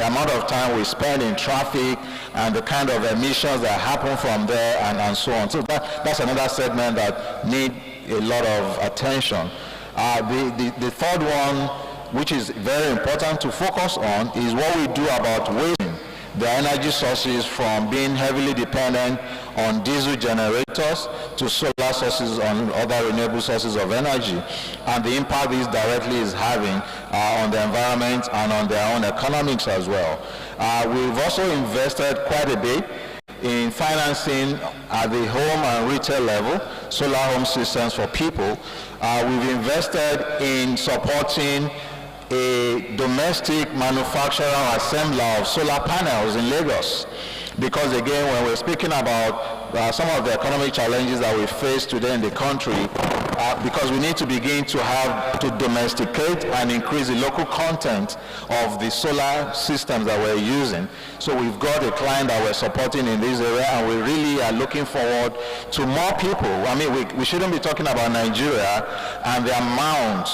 amount of time we spend in traffic and the kind of emissions that happen from there and so on. So that's another segment that need a lot of attention. The third one, which is very important to focus on, is what we do about wasting the energy sources from being heavily dependent on diesel generators to solar sources and other renewable sources of energy, and the impact this directly is having on the environment and on their own economics as well. We've also invested quite a bit in financing at the home and retail level, solar home systems for people. We've invested in supporting a domestic manufacturer or assembler of solar panels in Lagos. Because again, when we're speaking about some of the economic challenges that we face today in the country, because we need to begin to have to domesticate and increase the local content of the solar systems that we're using. So we've got a client that we're supporting in this area, and we really are looking forward to more people. I mean, we shouldn't be talking about Nigeria and the amount,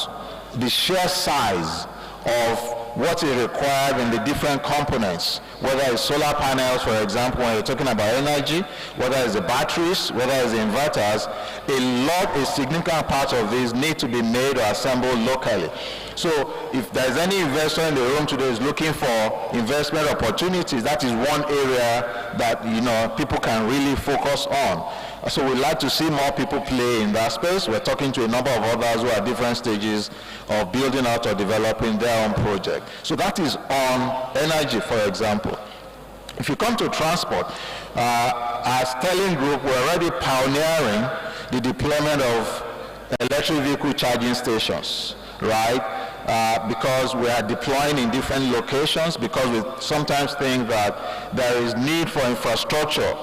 the sheer size of what is required in the different components, whether it's solar panels, for example, when you're talking about energy, whether it's the batteries, whether it's the inverters, a significant part of these need to be made or assembled locally. So if there's any investor in the room today is looking for investment opportunities, that is one area that people can really focus on. So we'd like to see more people play in that space. We're talking to a number of others who are at different stages of building out or developing their own project. So that is on energy, for example. If you come to transport, as Sterling Group, we're already pioneering the deployment of electric vehicle charging stations, right? Because we are deploying in different locations, because we sometimes think that there is need for infrastructure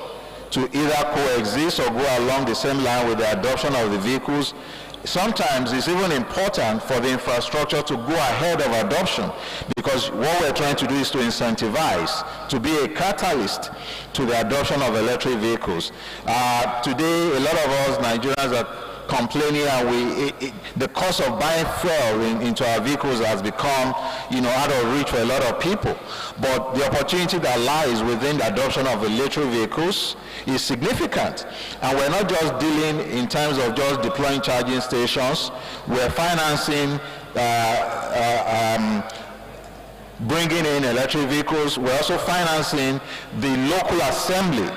to either coexist or go along the same line with the adoption of the vehicles. Sometimes it's even important for the infrastructure to go ahead of adoption, because what we're trying to do is to incentivize, to be a catalyst to the adoption of electric vehicles. Today, a lot of us Nigerians are complaining, and the cost of buying fuel into our vehicles has become, out of reach for a lot of people. But the opportunity that lies within the adoption of electric vehicles is significant. And we're not just dealing in terms of just deploying charging stations. We're financing bringing in electric vehicles. We're also financing the local assembly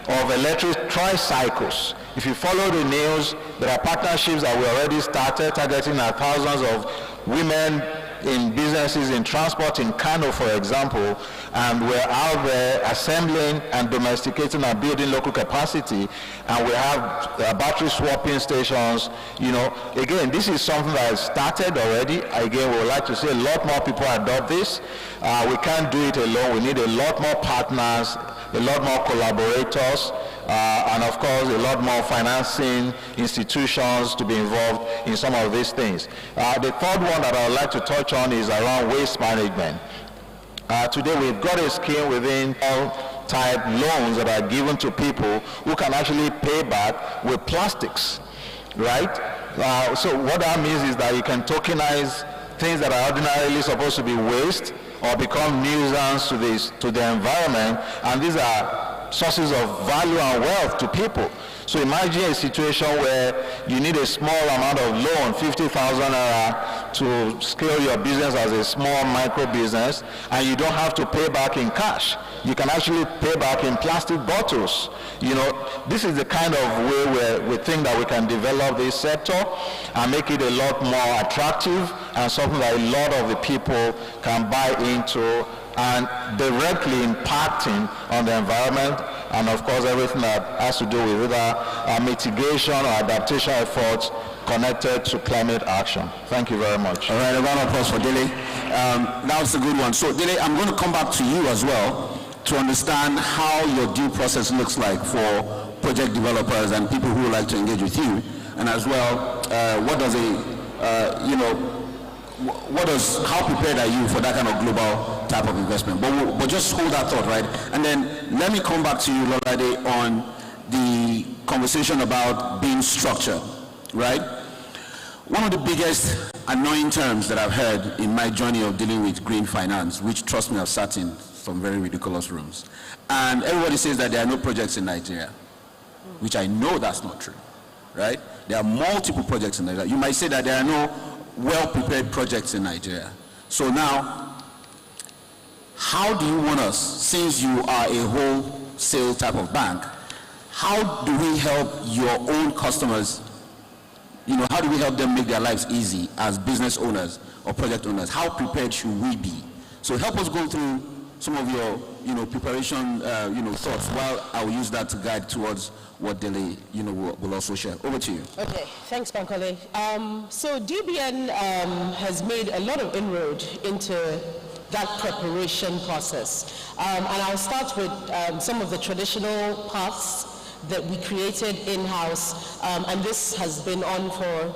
of electric tricycles. If you follow the news, there are partnerships that we already started targeting at thousands of women in businesses in transport in Kano, for example, and we're out there assembling and domesticating and building local capacity, and we have battery swapping stations. Again, this is something that has started already. Again, we would like to see a lot more people adopt this. We can't do it alone. We need a lot more partners, a lot more collaborators, and of course a lot more financing institutions to be involved in some of these things. The third one that I would like to touch on is around waste management. Today we've got a scheme within all type loans that are given to people who can actually pay back with plastics, right? So what that means is that you can tokenize things that are ordinarily supposed to be waste or become nuisance to the environment, and these are sources of value and wealth to people. So imagine a situation where you need a small amount of loan, 50,000 naira, to scale your business as a small micro business, and you don't have to pay back in cash. You can actually pay back in plastic bottles. This is the kind of way where we think that we can develop this sector and make it a lot more attractive and something that a lot of the people can buy into, and directly impacting on the environment, and of course everything that has to do with either mitigation or adaptation efforts connected to climate action. Thank you very much. All right, a round of applause for Dele. That was a good one. So Dele, I'm going to come back to you as well to understand how your due process looks like for project developers and people who would like to engage with you, and as well, how prepared are you for that kind of global type of investment? But just hold that thought, right? And then let me come back to you, Lolade, on the conversation about being structured, right? One of the biggest annoying terms that I've heard in my journey of dealing with green finance, which, trust me, I've sat in some very ridiculous rooms. And everybody says that there are no projects in Nigeria, which I know that's not true, right? There are multiple projects in Nigeria. You might say that there are no well-prepared projects in Nigeria. So now, how do you want us, since you are a wholesale type of bank, how do we help your own customers? You know, how do we help them make their lives easy as business owners or project owners? How prepared should we be? So help us go through some of your, preparation, thoughts, while I will use that to guide towards what Dele, will also share. Over to you. Okay, thanks, Bankole. So DBN has made a lot of inroad into that preparation process. And I'll start with some of the traditional paths that we created in-house, and this has been on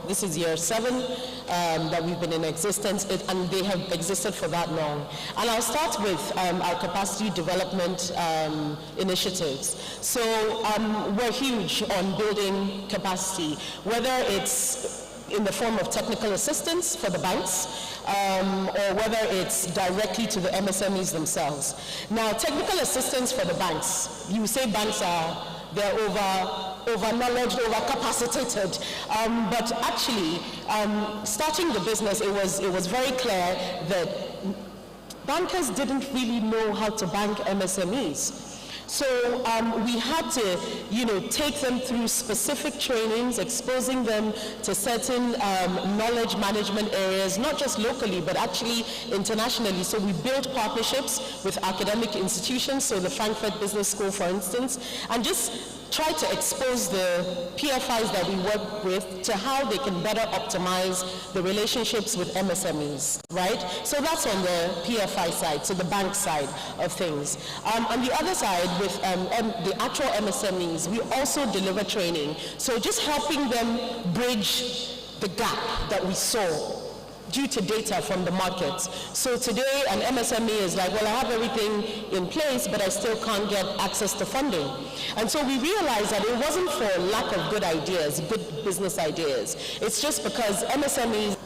this is year 7 that we've been in existence, and they have existed for that long. And I'll start with our capacity development initiatives. So we're huge on building capacity, whether it's in the form of technical assistance for the banks, or whether it's directly to the MSMEs themselves. Now, technical assistance for the banks, you say banks they're over-knowledged, over-capacitated. But actually, starting the business, it was very clear that bankers didn't really know how to bank MSMEs. So we had to, take them through specific trainings, exposing them to certain knowledge management areas, not just locally, but actually internationally. So we built partnerships with academic institutions, so the Frankfurt Business School, for instance, and just try to expose the PFIs that we work with to how they can better optimize the relationships with MSMEs, right? So that's on the PFI side, so the bank side of things. On the other side, with the actual MSMEs, we also deliver training. So just helping them bridge the gap that we saw due to data from the markets. So today, an MSME is like, well, I have everything in place, but I still can't get access to funding. And so we realized that it wasn't for lack of good ideas, good business ideas. It's just because MSMEs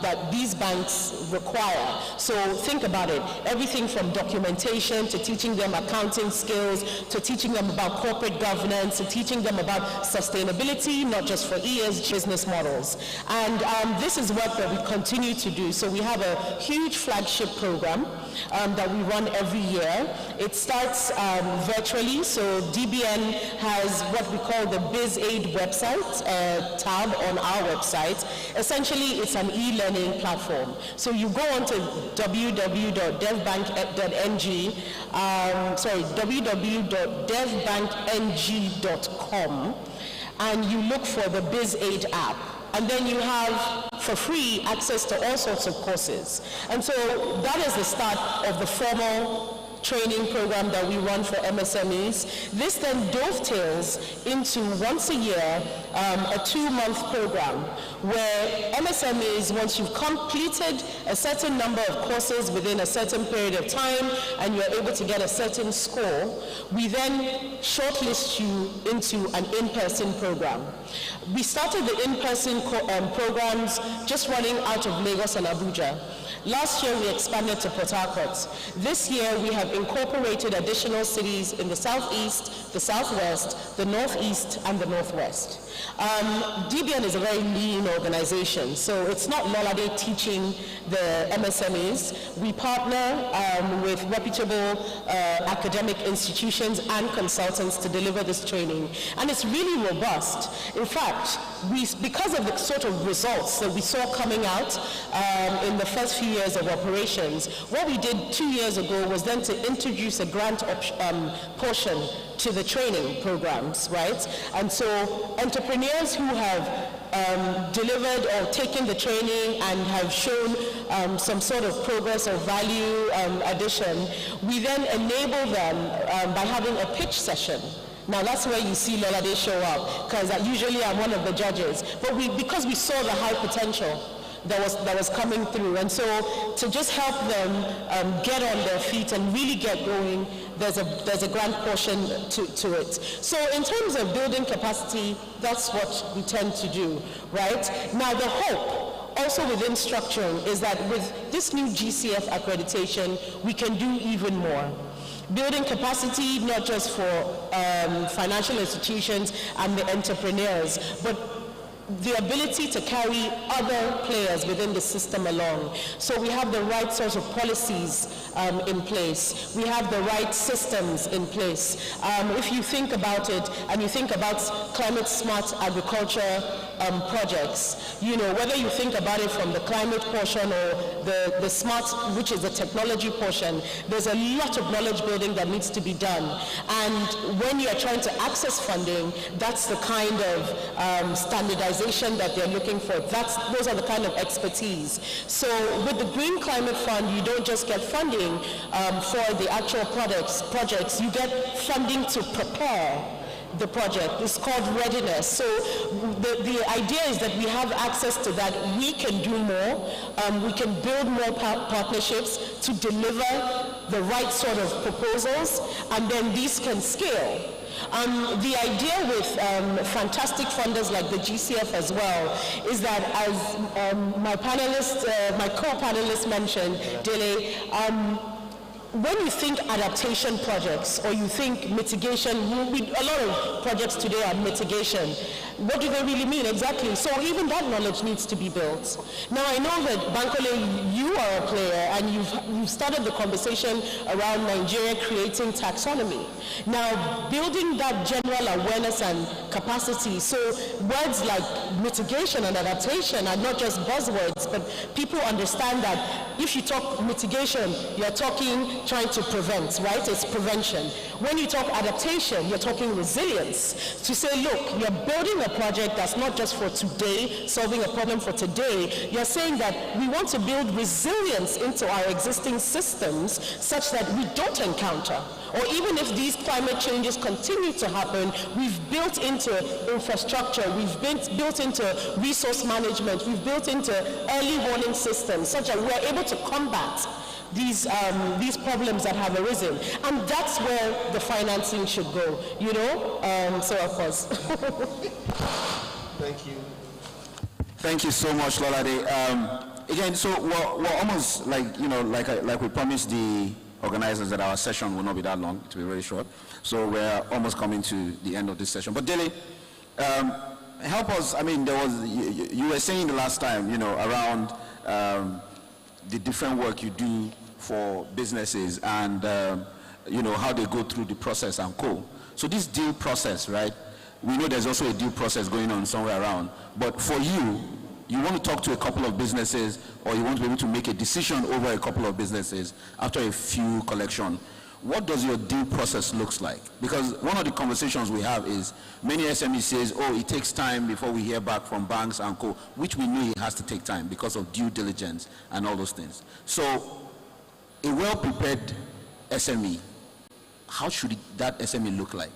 that these banks require. So think about it, everything from documentation to teaching them accounting skills, to teaching them about corporate governance, to teaching them about sustainability, not just for ESG business models. And this is work that we continue to do. So we have a huge flagship program that we run every year. It starts virtually, so DBN has what we call the BizAid website tab on our website. Essentially, it's an e-learning platform. So you go onto www.devbankng, www.devbankng.com, and you look for the BizAid app. And then you have, for free, access to all sorts of courses. And so that is the start of the formal training program that we run for MSMEs. This then dovetails into, once a year, a 2-month program where MSMEs, once you've completed a certain number of courses within a certain period of time and you're able to get a certain score, we then shortlist you into an in-person program. We started the in-person programs just running out of Lagos and Abuja. Last year, we expanded to Port Harcourt. This year, we have incorporated additional cities in the southeast, the southwest, the northeast, and the northwest. DBN is a very lean organization, so it's not Lolade teaching the MSMEs. We partner with reputable academic institutions and consultants to deliver this training, and it's really robust. In fact, because of the sort of results that we saw coming out in the first few years of operations, what we did 2 years ago was then to introduce a grant portion to the training programs, right? And so entrepreneurs who have delivered or taken the training and have shown some sort of progress or value addition, we then enable them by having a pitch session. Now that's where you see Lolade show up, because usually I'm one of the judges. But because we saw the high potential that was coming through, and so to just help them get on their feet and really get going, there's a grant portion to it. So in terms of building capacity, that's what we tend to do, right? Now the hope also within structuring is that with this new GCF accreditation, we can do even more. Building capacity, not just for financial institutions and the entrepreneurs, but the ability to carry other players within the system along. So we have the right sorts of policies in place. We have the right systems in place. If you think about it, and you think about climate smart agriculture projects, you know, whether you think about it from the climate portion or the smart, which is the technology portion, there's a lot of knowledge building that needs to be done. And when you're trying to access funding, that's the kind of standardization that they're looking for. Those are the kind of expertise. So with the Green Climate Fund, you don't just get funding for the actual projects, you get funding to prepare the project. It's called readiness. So the idea is that we have access to that. We can do more. We can build more partnerships to deliver the right sort of proposals, and then these can scale. The idea with fantastic funders like the GCF as well is that, as my co-panelist mentioned, Dele, when you think adaptation projects or you think mitigation, a lot of projects today are mitigation. What do they really mean exactly? So even that knowledge needs to be built. Now I know that Bankole, you are a player and you've started the conversation around Nigeria creating taxonomy. Now building that general awareness and capacity, so words like mitigation and adaptation are not just buzzwords, but people understand that if you talk mitigation, you're talking trying to prevent, right? It's prevention. When you talk adaptation, you're talking resilience. To say, look, you're building a project that's not just for today, solving a problem for today. You're saying that we want to build resilience into our existing systems such that we don't encounter, or even if these climate changes continue to happen, we've built into infrastructure, we've built into resource management, we've built into early warning systems such that we're able to combat these problems that have arisen. And that's where the financing should go, you know? So of course. Thank you. Thank you so much, Lolade. Again, so we're almost like, you know, like we promised the organizers that our session will not be that long, it will be very short. So we're almost coming to the end of this session. But Dele, help us, I mean, you were saying the last time, you know, around the different work you do for businesses and, you know, how they go through the process and co. So this deal process, right? We know there's also a deal process going on somewhere around. But for you, you want to talk to a couple of businesses, or you want to be able to make a decision over a couple of businesses after a few collection. What does your deal process looks like? Because one of the conversations we have is many SMEs says, oh, it takes time before we hear back from banks and co, which we know it has to take time because of due diligence and all those things. So a well-prepared SME, how should that SME look like?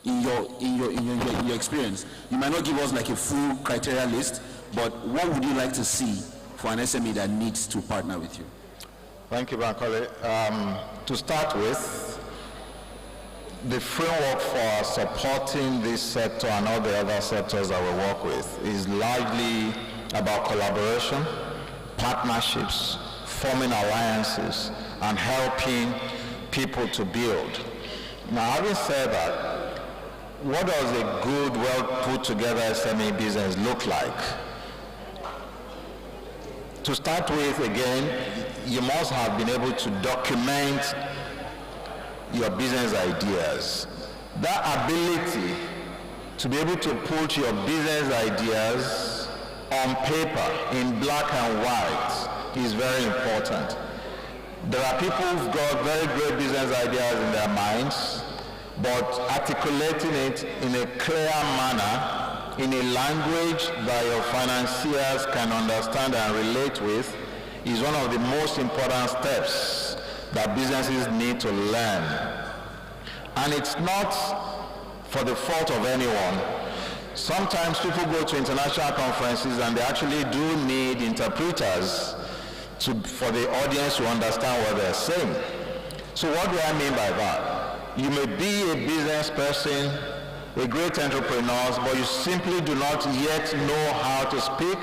In your experience, you might not give us like a full criteria list, but what would you like to see for an SME that needs to partner with you? Thank you, Bankole. To start with, the framework for supporting this sector and all the other sectors that we work with is largely about collaboration, partnerships, forming alliances, and helping people to build. Now, having said that, what does a good, well-put-together SME business look like? To start with, again, you must have been able to document your business ideas. That ability to be able to put your business ideas on paper in black and white is very important. There are people who've got very great business ideas in their minds, but articulating it in a clear manner, in a language that your financiers can understand and relate with, is one of the most important steps that businesses need to learn. And it's not for the fault of anyone. Sometimes people go to international conferences and they actually do need interpreters for the audience to understand what they're saying. So what do I mean by that? You may be a business person, a great entrepreneur, but you simply do not yet know how to speak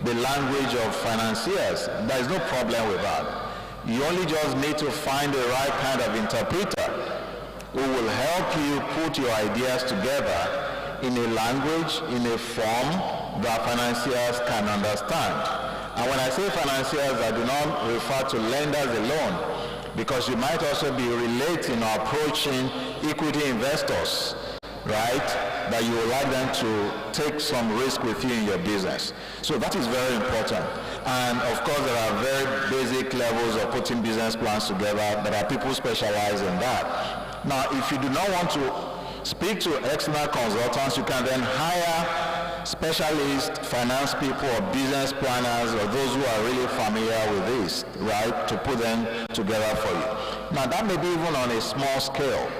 the language of financiers. There is no problem with that. You only just need to find the right kind of interpreter who will help you put your ideas together in a language, in a form that financiers can understand. And when I say financiers, I do not refer to lenders alone, because you might also be relating or approaching equity investors, right? That you would like them to take some risk with you in your business. So that is very important. And of course, there are very basic levels of putting business plans together. There are people who specialize in that. Now, if you do not want to speak to external consultants, you can then hire specialist finance people or business planners or those who are really familiar with this, right, to put them together for you. Now that may be even on a small scale.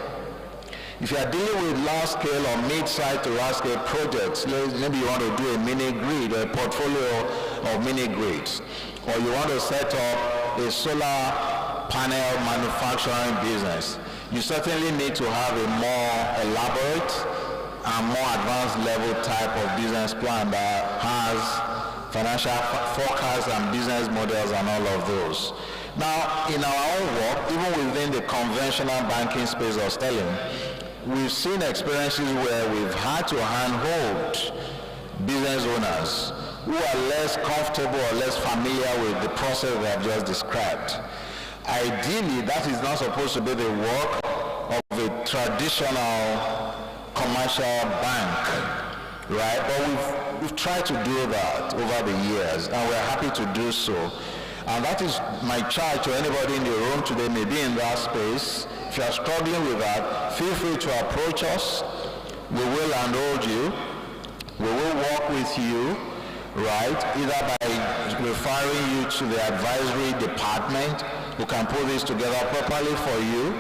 If you are dealing with large scale or mid-sized to large scale projects, maybe you want to do a mini grid or a portfolio of mini grids, or you want to set up a solar panel manufacturing business, you certainly need to have a more elaborate and more advanced level type of business plan that has financial forecasts and business models and all of those. Now, in our own work, even within the conventional banking space of sterling, we've seen experiences where we've had to handhold business owners who are less comfortable or less familiar with the process we have just described. Ideally, that is not supposed to be the work of a traditional commercial bank, right? But we've tried to do that over the years, and we're happy to do so. And that is my charge to anybody in the room today, maybe in that space. If you are struggling with that, feel free to approach us. We will handhold you. We will work with you, right? Either by referring you to the advisory department who can put this together properly for you,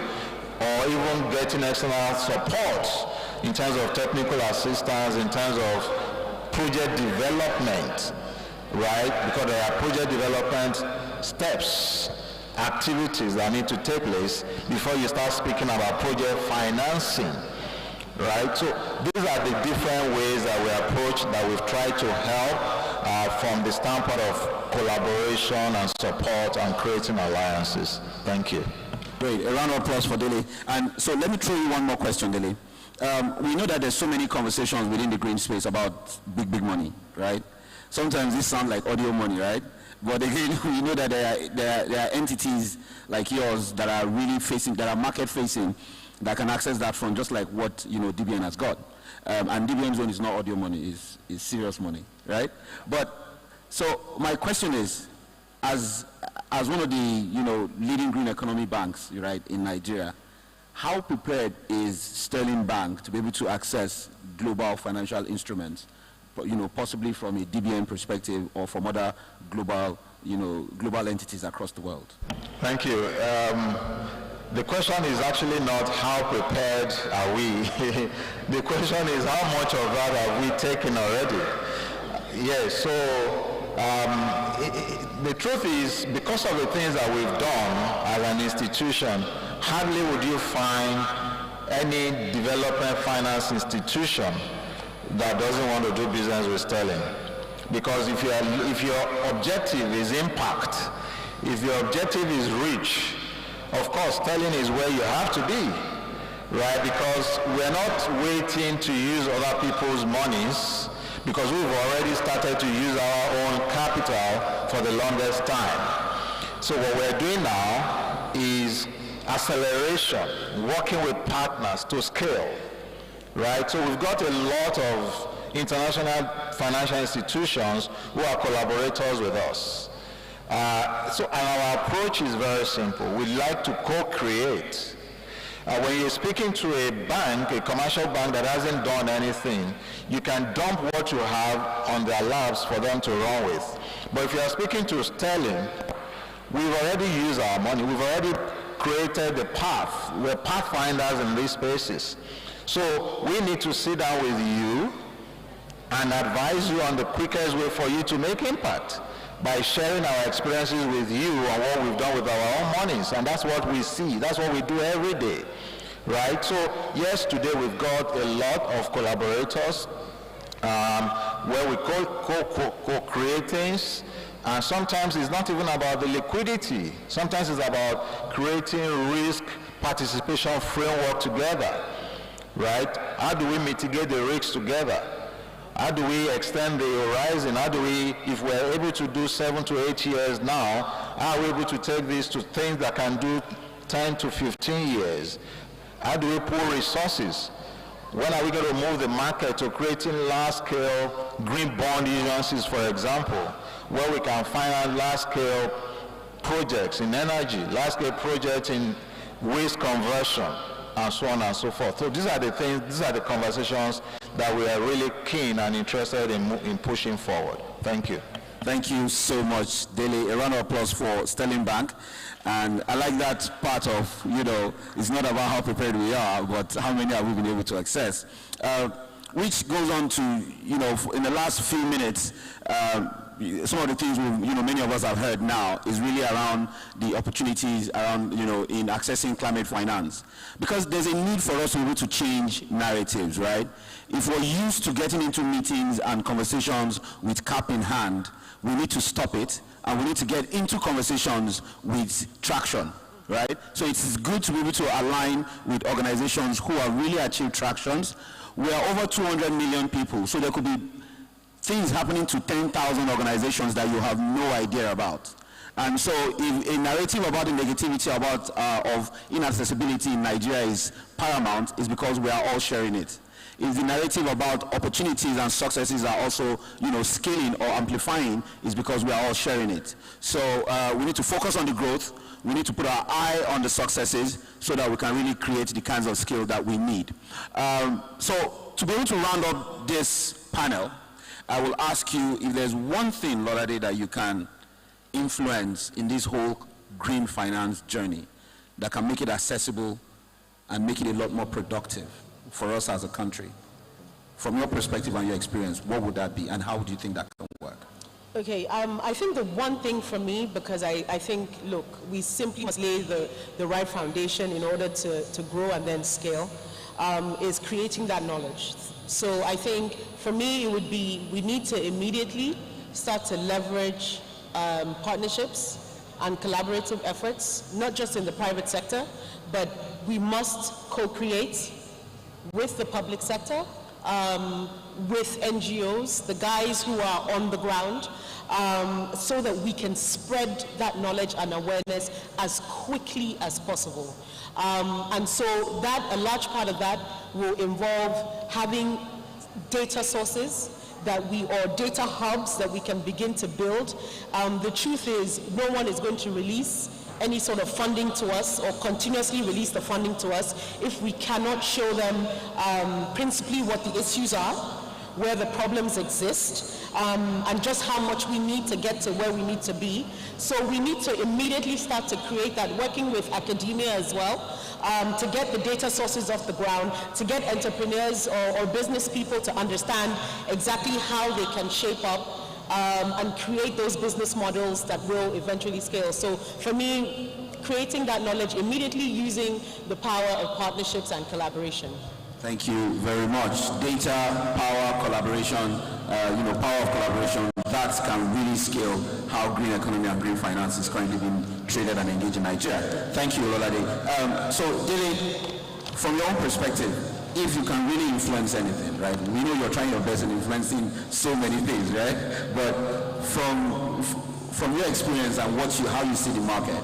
or even getting external support in terms of technical assistance, in terms of project development, right? Because there are project development steps, activities that need to take place before you start speaking about project financing, right? So these are the different ways that we approach, that we've tried to help from the standpoint of collaboration and support and creating alliances. Thank you. Great, a round of applause for Dele. And so let me throw you one more question, Dele. We know that there's so many conversations within the green space about big money, right? Sometimes this sounds like audio money, right? But again, we know that there are entities like yours that are really facing, that are market facing, that can access that from just like what DBN has got. And DBN's one is not audio money, is serious money, right? But so my question is, as one of the leading green economy banks, right, in Nigeria, how prepared is Sterling Bank to be able to access global financial instruments, possibly from a DBN perspective or from other global entities across the world? Thank you. The question is actually not how prepared are we. The question is how much of that have we taken already? Yes, so the truth is, because of the things that we've done as an institution, hardly would you find any development finance institution that doesn't want to do business with sterling. Because if your objective is impact, if your objective is reach, of course sterling is where you have to be, right? Because we're not waiting to use other people's monies, because we've already started to use our own capital for the longest time. So what we're doing now is acceleration, working with partners to scale, right? So we've got a lot of international financial institutions who are collaborators with us. And our approach is very simple. We like to co-create. When you're speaking to a bank, a commercial bank that hasn't done anything, you can dump what you have on their laps for them to run with. But if you are speaking to sterling, we've already used our money. We've already created the path. We're pathfinders in these spaces. So we need to sit down with you and advise you on the quickest way for you to make impact by sharing our experiences with you on what we've done with our own monies. And that's what we see. That's what we do every day, right? So yes, today we've got a lot of collaborators. where we co-create things. And sometimes it's not even about the liquidity. Sometimes it's about creating risk participation framework together, right? How do we mitigate the risks together? How do we extend the horizon? How do we, if we're able to do 7 to 8 years now, how are we able to take this to things that can do 10 to 15 years? How do we pool resources? When are we going to move the market to creating large-scale green bond issuances, for example, where we can finance large-scale projects in energy, large-scale projects in waste conversion, and so on and so forth. So these are the things, these are the conversations that we are really keen and interested in pushing forward. Thank you. Thank you so much, Dele. A round of applause for Sterling Bank. And I like that part of, it's not about how prepared we are, but how many have we been able to access. Which goes on to, in the last few minutes, some of the things many of us have heard now is really around the opportunities around, in accessing climate finance. Because there's a need for us to be able to change narratives, right? If we're used to getting into meetings and conversations with cap in hand, we need to stop it, and we need to get into conversations with traction, right? So it's good to be able to align with organizations who have really achieved tractions. We are over 200 million people, so there could be things happening to 10,000 organizations that you have no idea about. And so if a narrative about the negativity of inaccessibility in Nigeria is paramount, it's because we are all sharing it. If the narrative about opportunities and successes are also, scaling or amplifying, is because we are all sharing it. So we need to focus on the growth. We need to put our eye on the successes so that we can really create the kinds of skill that we need. So to be able to round up this panel, I will ask you if there's one thing, Lorade, that you can influence in this whole green finance journey that can make it accessible and make it a lot more productive for us as a country. From your perspective and your experience, what would that be, and how do you think that can work? Okay, I think the one thing for me, because I think, look, we simply must lay the right foundation in order to grow and then scale, is creating that knowledge. So I think for me it would be, we need to immediately start to leverage partnerships and collaborative efforts, not just in the private sector, but we must co-create with the public sector, with NGOs, the guys who are on the ground, so that we can spread that knowledge and awareness as quickly as possible. And so that, a large part of that will involve having data sources or data hubs that we can begin to build. The truth is, no one is going to release any sort of funding to us or continuously release the funding to us if we cannot show them principally what the issues are, where the problems exist, and just how much we need to get to where we need to be. So we need to immediately start to create that, working with academia as well, to get the data sources off the ground, to get entrepreneurs or business people to understand exactly how they can shape up and create those business models that will eventually scale. So for me, creating that knowledge immediately, using the power of partnerships and collaboration. Thank you very much. Data, power, collaboration, power of collaboration, that can really scale how green economy and green finance is currently being traded and engaged in Nigeria. Thank you, Ololade. So, Dele, from your own perspective, if you can really influence anything, right? We know you're trying your best in influencing so many things, right? But from your experience and how you see the market,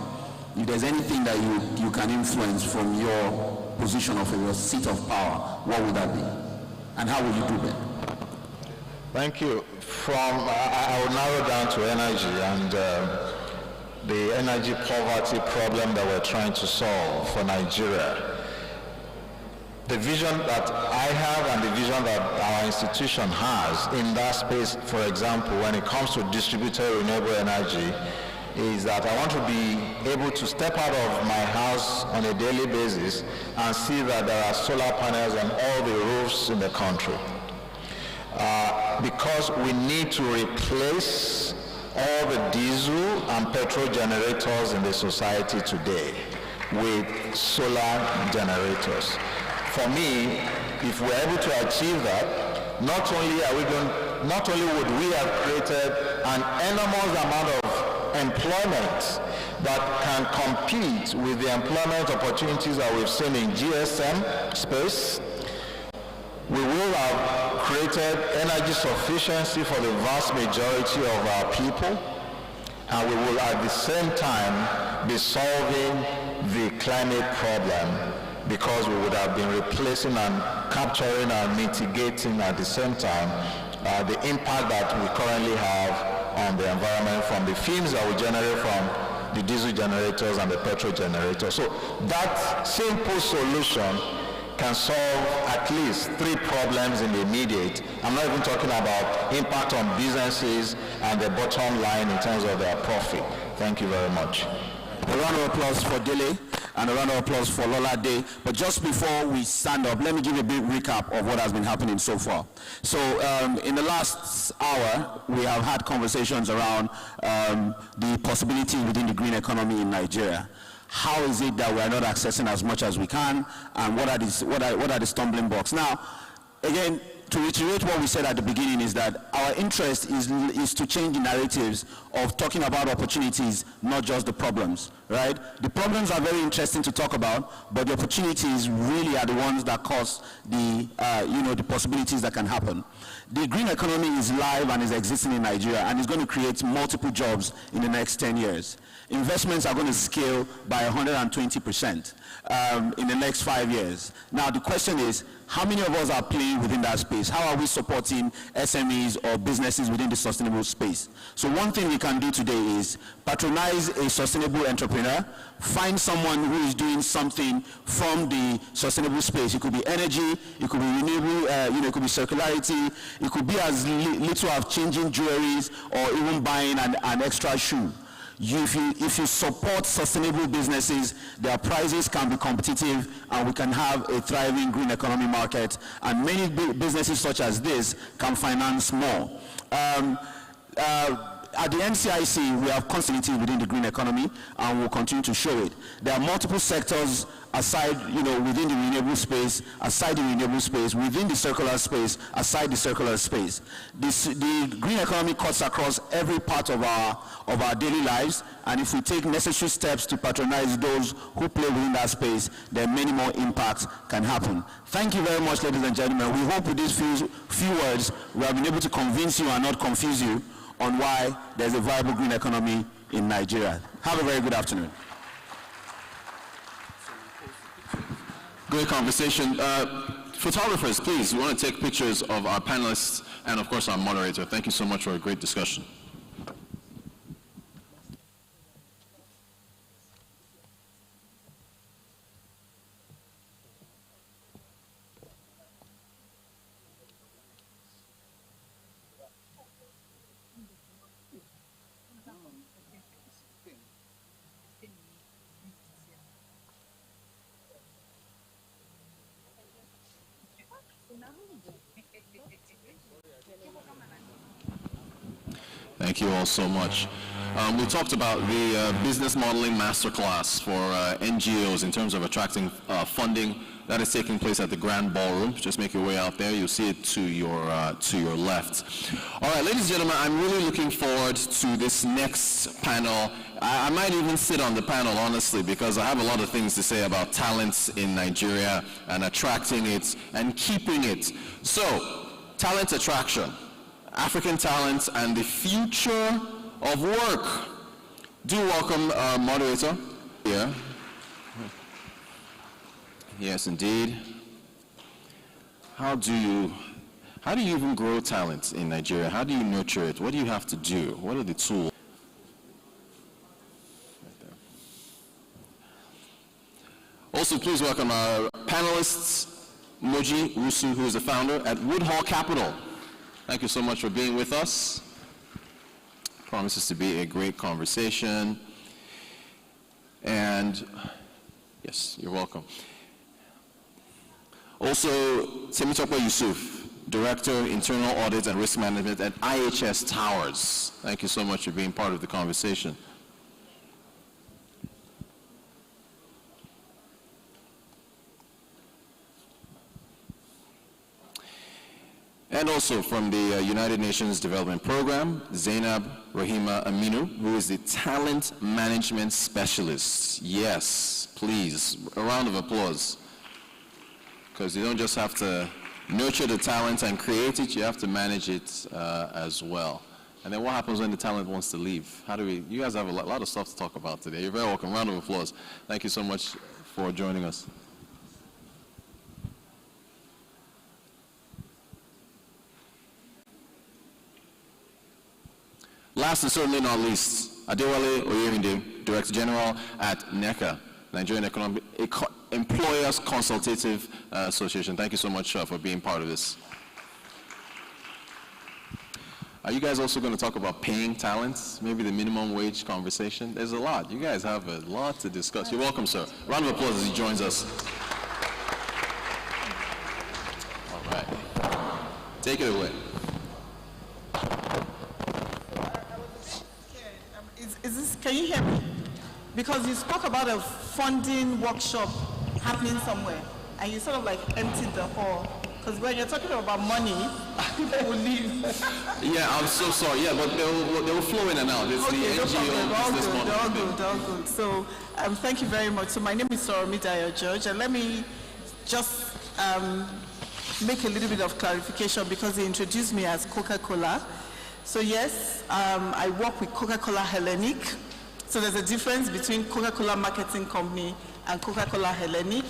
if there's anything that you can influence from your position of your seat of power, what would that be? And how will you do that? Thank you. I will narrow down to energy and the energy poverty problem that we're trying to solve for Nigeria. The vision that I have and the vision that our institution has in that space, for example, when it comes to distributed renewable energy, is that I want to be able to step out of my house on a daily basis and see that there are solar panels on all the roofs in the country. Because we need to replace all the diesel and petrol generators in the society today with solar generators. For me, if we're able to achieve that, not only are we going not only would we have created an enormous amount of employment that can compete with the employment opportunities that we've seen in GSM space, we will have created energy sufficiency for the vast majority of our people, and we will at the same time be solving the climate problem, because we would have been replacing and capturing and mitigating at the same time the impact that we currently have on the environment from the fumes that we generate from the diesel generators and the petrol generators. So that simple solution can solve at least 3 problems in the immediate. I'm not even talking about impact on businesses and the bottom line in terms of their profit. Thank you very much. A round of applause for Dele and a round of applause for Lola Day. But just before we stand up, let me give you a big recap of what has been happening so far. So in the last hour, we have had conversations around the possibilities within the green economy in Nigeria. How is it that we are not accessing as much as we can, and what are the stumbling blocks? Now, again, to reiterate what we said at the beginning, is that our interest is to change the narratives of talking about opportunities, not just the problems, right? The problems are very interesting to talk about, but the opportunities really are the ones that cause the, the possibilities that can happen. The green economy is live and is existing in Nigeria, and is going to create multiple jobs in the next 10 years. Investments are going to scale by 120% in the next 5 years. Now, the question is, how many of us are playing within that space? How are we supporting SMEs or businesses within the sustainable space? So one thing we can do today is patronize a sustainable entrepreneur, find someone who is doing something from the sustainable space. It could be energy, it could be renewable, it could be circularity, it could be as little as changing jewelries or even buying an extra shoe. If you support sustainable businesses, their prices can be competitive, and we can have a thriving green economy market, and many businesses such as this can finance more. At the NCIC, we have continuity within the green economy, and we'll continue to show it. There are multiple sectors aside, within the renewable space, aside the renewable space, within the circular space, aside the circular space. The green economy cuts across every part of our daily lives, and if we take necessary steps to patronize those who play within that space, then many more impacts can happen. Thank you very much, ladies and gentlemen. We hope with these few words, we have been able to convince you and not confuse you on why there's a viable green economy in Nigeria. Have a very good afternoon. Great conversation. Photographers, please, we want to take pictures of our panelists and, of course, our moderator. Thank you so much for a great discussion. Thank you all so much. We talked about the business modeling masterclass for NGOs in terms of attracting funding. That is taking place at the Grand Ballroom. Just make your way out there. You'll see it to your left. All right, ladies and gentlemen, I'm really looking forward to this next panel. I might even sit on the panel, honestly, because I have a lot of things to say about talents in Nigeria and attracting it and keeping it. So, talent attraction, African talents, and the future of work. Do welcome our moderator here. Yes, indeed. How do you even grow talent in Nigeria? How do you nurture it? What do you have to do? What are the tools? Also, please welcome our panelists, Moji Rusu, who is the founder at Woodhall Capital. Thank you so much for being with us. Promises to be a great conversation. And yes, you're welcome. Also, Temitope Yusuf, Director, Internal Audit and Risk Management at IHS Towers. Thank you so much for being part of the conversation. And also from the United Nations Development Program, Zainab Rahima Aminu, who is the Talent Management Specialist. Yes, please, a round of applause. Because you don't just have to nurture the talent and create it, you have to manage it as well. And then what happens when the talent wants to leave? How do we, you guys have a lot of stuff to talk about today. You're very welcome. Round of applause. Thank you so much for joining us. Last and certainly not least, Adewale Oyerinde, Director General at NECA, Nigerian Employers Consultative Association. Thank you so much for being part of this. Are you guys also going to talk about paying talents? Maybe the minimum wage conversation? There's a lot. You guys have a lot to discuss. You're welcome, sir. Round of applause as he joins us. All right. Take it away. Can you hear me? Because you spoke about a funding workshop happening somewhere, and you sort of like emptied the hall. Because when you're talking about money, people will leave. Yeah, I'm so sorry. Yeah, but they will flow in and out. It's Okay, the no NGO problem. business model. All good. So thank you very much. So my name is Soromida George, and let me just make a little bit of clarification because they introduced me as Coca-Cola. So yes, I work with Coca-Cola Hellenic. So there's a difference between Coca-Cola Marketing Company and Coca-Cola Hellenic.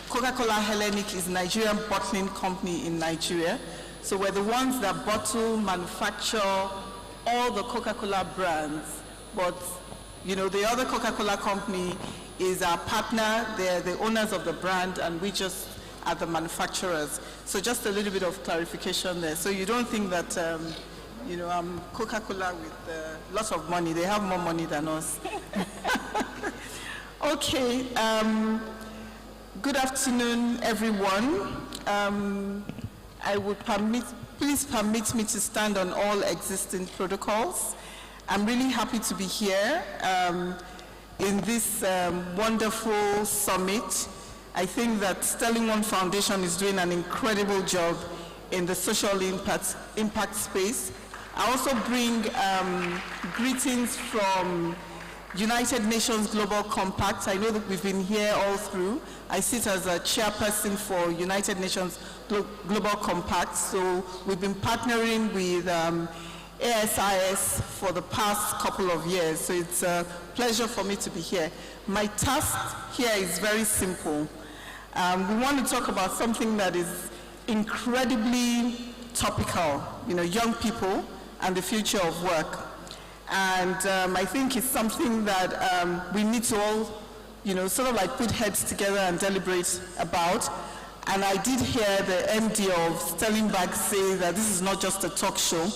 Coca-Cola Hellenic is a Nigerian bottling company in Nigeria. So we're the ones that bottle, manufacture all the Coca-Cola brands. But, you know, the other Coca-Cola company is our partner. They're the owners of the brand, and we just are the manufacturers. So just a little bit of clarification there. So you don't think that, you know, I'm Coca-Cola with lots of money. They have more money than us. Okay. Good afternoon, everyone. I would please permit me to stand on all existing protocols. I'm really happy to be here in this wonderful summit. I think that Sterling One Foundation is doing an incredible job in the social impact space. I also bring greetings from United Nations Global Compact. I know that we've been here all through. I sit as a chairperson for United Nations Global Compact. So we've been partnering with ASIS for the past couple of years. So it's a pleasure for me to be here. My task here is very simple. We want to talk about something that is incredibly topical, you know, young people and the future of work. And I think it's something that we need to all, you know, sort of like put heads together and deliberate about. And I did hear the MD of Sterling Bank say that this is not just a talk show.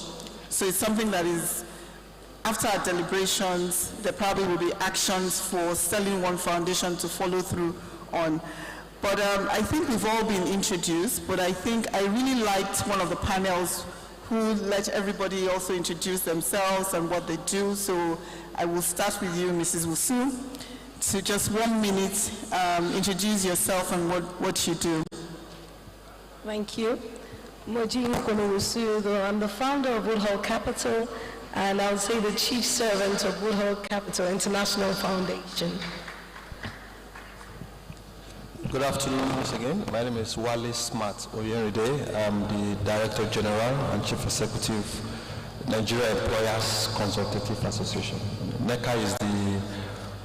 So it's something that is, after our deliberations, there probably will be actions for Sterling One Foundation to follow through on. But I think we've all been introduced, but I think I really liked one of the panels who let everybody also introduce themselves and what they do. So I will start with you, Mrs. Wusu, to just 1 minute introduce yourself and what you do. Thank you. Moji Wusu, I'm the founder of Woodhull Capital, and I would say the chief servant of Woodhull Capital International Foundation. Good afternoon once again. My name is Wale Smart Oyeride. I'm the Director General and Chief Executive Nigeria Employers Consultative Association. NECA is the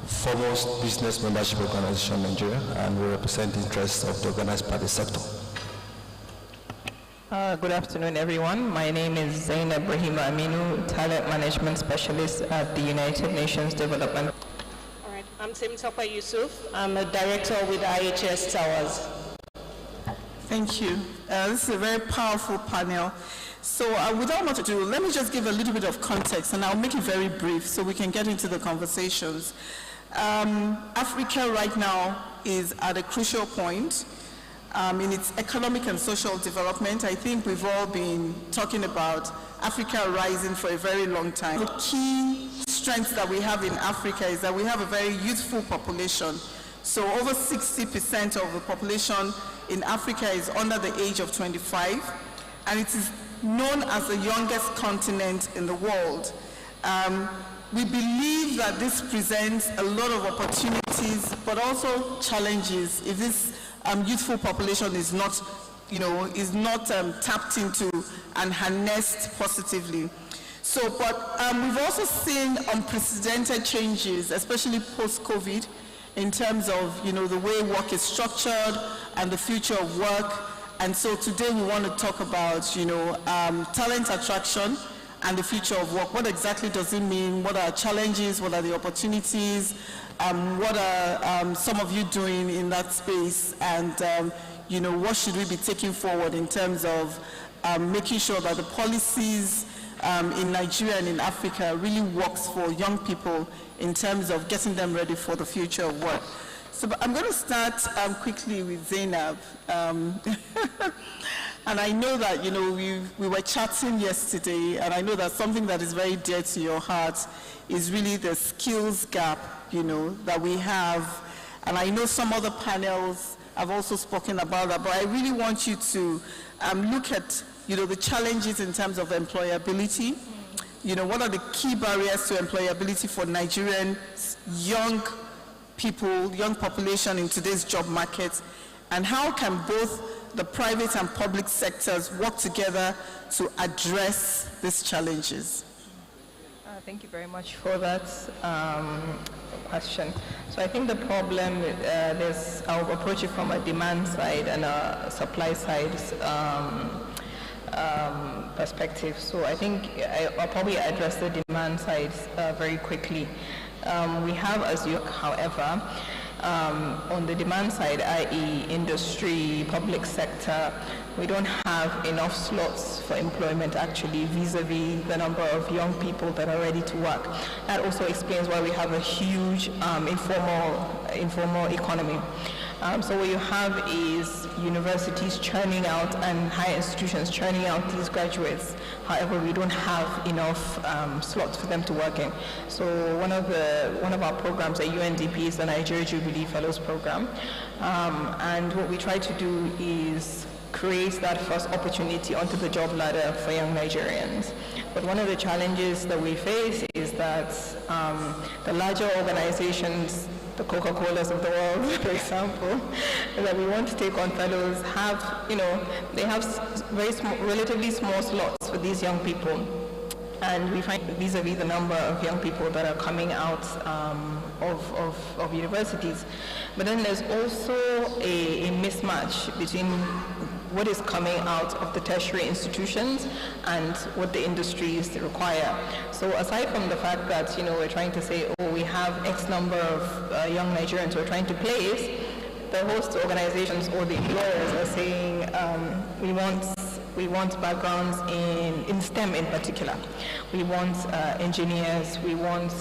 foremost business membership organization in Nigeria, and we represent the interests of the organized party sector. Good afternoon, everyone. My name is Zainab Rahima Aminu, Talent Management Specialist at the United Nations Development. I'm Temitope Yusuf. I'm a director with IHS Towers. Thank you. This is a very powerful panel. So without much ado, let me just give a little bit of context, and I'll make it very brief so we can get into the conversations. Africa right now is at a crucial point in its economic and social development. I think we've all been talking about Africa rising for a very long time. The key strength that we have in Africa is that we have a very youthful population. So over 60% of the population in Africa is under the age of 25. and it is known as the youngest continent in the world. We believe that this presents a lot of opportunities, but also challenges if this youthful population is not, tapped into and harnessed positively. So, but we've also seen unprecedented changes, especially post-COVID, in terms of, the way work is structured and the future of work. And so today we want to talk about, talent attraction and the future of work. What exactly does it mean? What are challenges? What are the opportunities? What are some of you doing in that space? And, what should we be taking forward in terms of making sure that the policies in Nigeria and in Africa really works for young people in terms of getting them ready for the future of work. So I'm going to start quickly with Zainab. And I know that, we were chatting yesterday, and I know that something that is very dear to your heart is really the skills gap, that we have. And I know some other panels have also spoken about that, but I really want you to look at, the challenges in terms of employability. What are the key barriers to employability for Nigerian young people, young population in today's job market, and how can both the private and public sectors work together to address these challenges? Thank you very much for that question. So I think the problem, I'll approach it from a demand side and a supply side perspective. So I think I'll probably address the demand side very quickly. We have, however, on the demand side, i.e. industry, public sector, we don't have enough slots for employment actually vis-a-vis the number of young people that are ready to work. That also explains why we have a huge informal economy. So what you have is universities churning out and higher institutions churning out these graduates. However, we don't have enough slots for them to work in. So one of our programs at UNDP is the Nigeria Jubilee Fellows Program. And what we try to do is create that first opportunity onto the job ladder for young Nigerians. But one of the challenges that we face is that the larger organizations, the Coca-Colas of the world, for example, that we want to take on fellows have, they have very small, relatively small slots for these young people. And we find vis-a-vis the number of young people that are coming out of universities. But then there's also a mismatch between what is coming out of the tertiary institutions and what the industries require. So aside from the fact that, we're trying to say, we have X number of young Nigerians we're trying to place, the host organizations or the employers are saying, we want backgrounds in STEM in particular. We want engineers, we want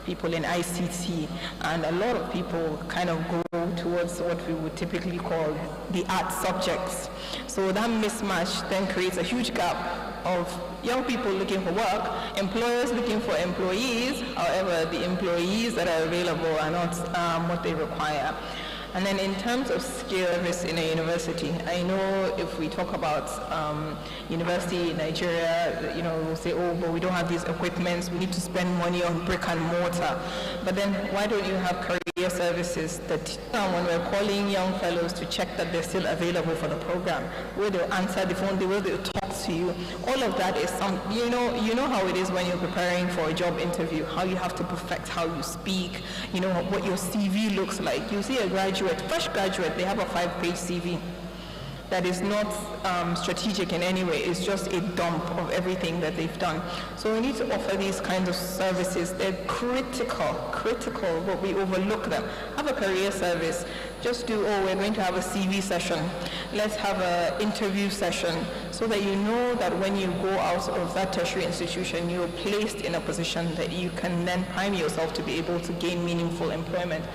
people in ICT, and a lot of people kind of go towards what we would typically call the art subjects. So that mismatch then creates a huge gap of young people looking for work, employers looking for employees, however, the employees that are available are not what they require. And then in terms of skills in a university, I know if we talk about university in Nigeria, we'll say, but we don't have these equipments, we need to spend money on brick and mortar. But then why don't you have career services that when we're calling young fellows to check that they're still available for the program, where they'll answer the phone, where they'll talk to you, all of that is you know how it is when you're preparing for a job interview, how you have to perfect how you speak, what your CV looks like. You see a fresh graduate, they have a 5-page CV that is not strategic in any way. It's just a dump of everything that they've done. So we need to offer these kinds of services. They're critical, but we overlook them. Have a career service. Just do, we're going to have a CV session. Let's have an interview session so that you know that when you go out of that tertiary institution, you're placed in a position that you can then prime yourself to be able to gain meaningful employment.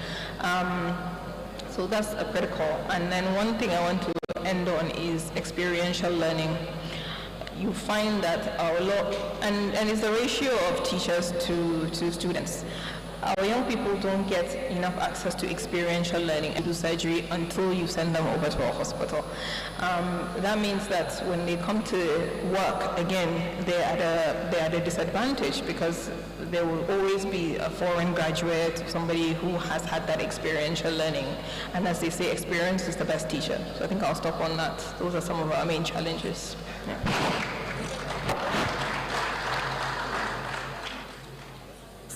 So that's a critical. And then one thing I want to end on is experiential learning. You find that and it's the ratio of teachers to students. our young people don't get enough access to experiential learning and do surgery until you send them over to a hospital. That means that when they come to work, again, they're at a disadvantage because there will always be a foreign graduate, somebody who has had that experiential learning. And as they say, experience is the best teacher. So I think I'll stop on that. Those are some of our main challenges. Yeah.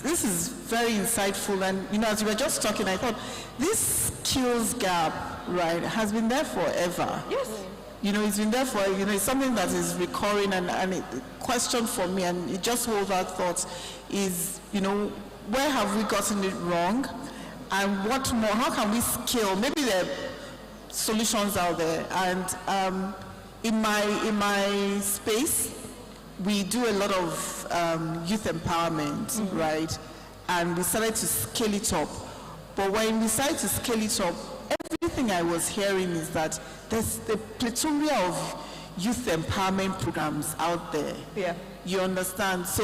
This is very insightful, and as you were just talking, I thought this skills gap, right, has been there forever. Yes. It's been there for, it's something that is recurring, and a question for me, and it just holds our thoughts, is, where have we gotten it wrong, and what more, how can we scale? Maybe there are solutions out there, and in my space, we do a lot of youth empowerment, right? And we started to scale it up. But when we started to scale it up, everything I was hearing is that there's the plethora of youth empowerment programs out there. Yeah. You understand? So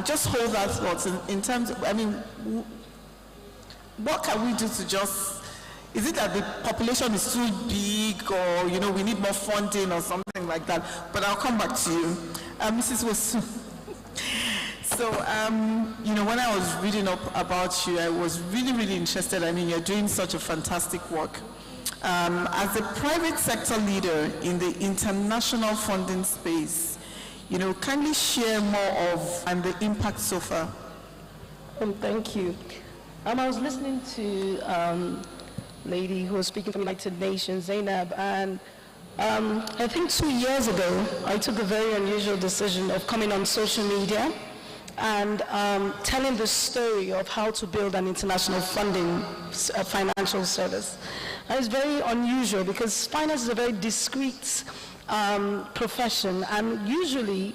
just hold that thought in terms of, what can we do to just, is it that the population is too big, or, we need more funding or something like that? But I'll come back to you. Mrs. Wosu. So, when I was reading up about you, I was really, really interested. You're doing such a fantastic work. As a private sector leader in the international funding space, kindly share more of and the impact so far. Thank you. I was listening to lady who was speaking from United Nations, Zainab, and I think 2 years ago, I took a very unusual decision of coming on social media and telling the story of how to build an international funding financial service. And it's very unusual because finance is a very discreet profession, and usually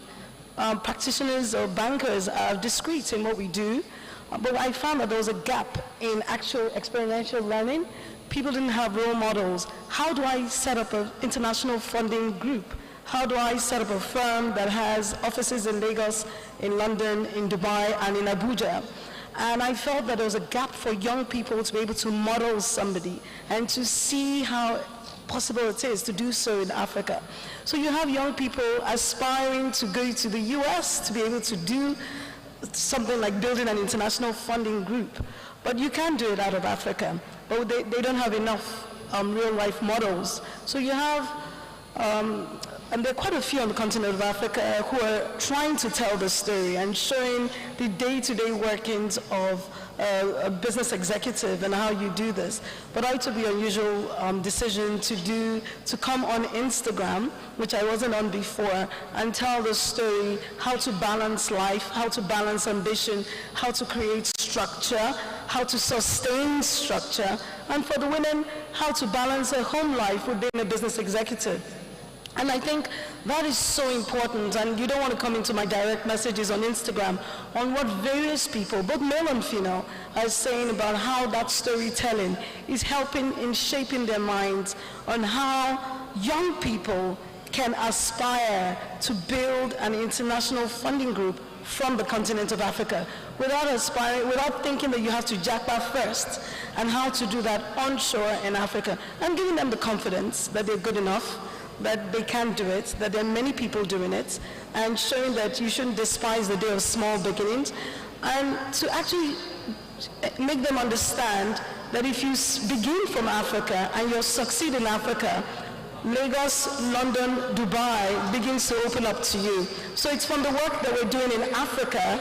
practitioners or bankers are discreet in what we do. But I found that there was a gap in actual experiential learning. People didn't have role models. How do I set up an international funding group? How do I set up a firm that has offices in Lagos, in London, in Dubai, and in Abuja? And I felt that there was a gap for young people to be able to model somebody and to see how possible it is to do so in Africa. So you have young people aspiring to go to the US to be able to do something like building an international funding group. But you can do it out of Africa. But they don't have enough real-life models. So you have, and there are quite a few on the continent of Africa who are trying to tell the story and showing the day-to-day workings of a business executive and how you do this. But I took the unusual decision to come on Instagram, which I wasn't on before, and tell the story, how to balance life, how to balance ambition, how to create structure, how to sustain structure, and for the women, how to balance a home life with being a business executive. And I think that is so important, and you don't want to come into my direct messages on Instagram on what various people, both male and female, are saying about how that storytelling is helping in shaping their minds on how young people can aspire to build an international funding group from the continent of Africa without thinking that you have to jackpot first, and how to do that onshore in Africa, and giving them the confidence that they're good enough, that they can do it, that there are many people doing it, and showing that you shouldn't despise the day of small beginnings, and to actually make them understand that if you begin from Africa and you'll succeed in Africa, Lagos, London, Dubai begins to open up to you. So it's from the work that we're doing in Africa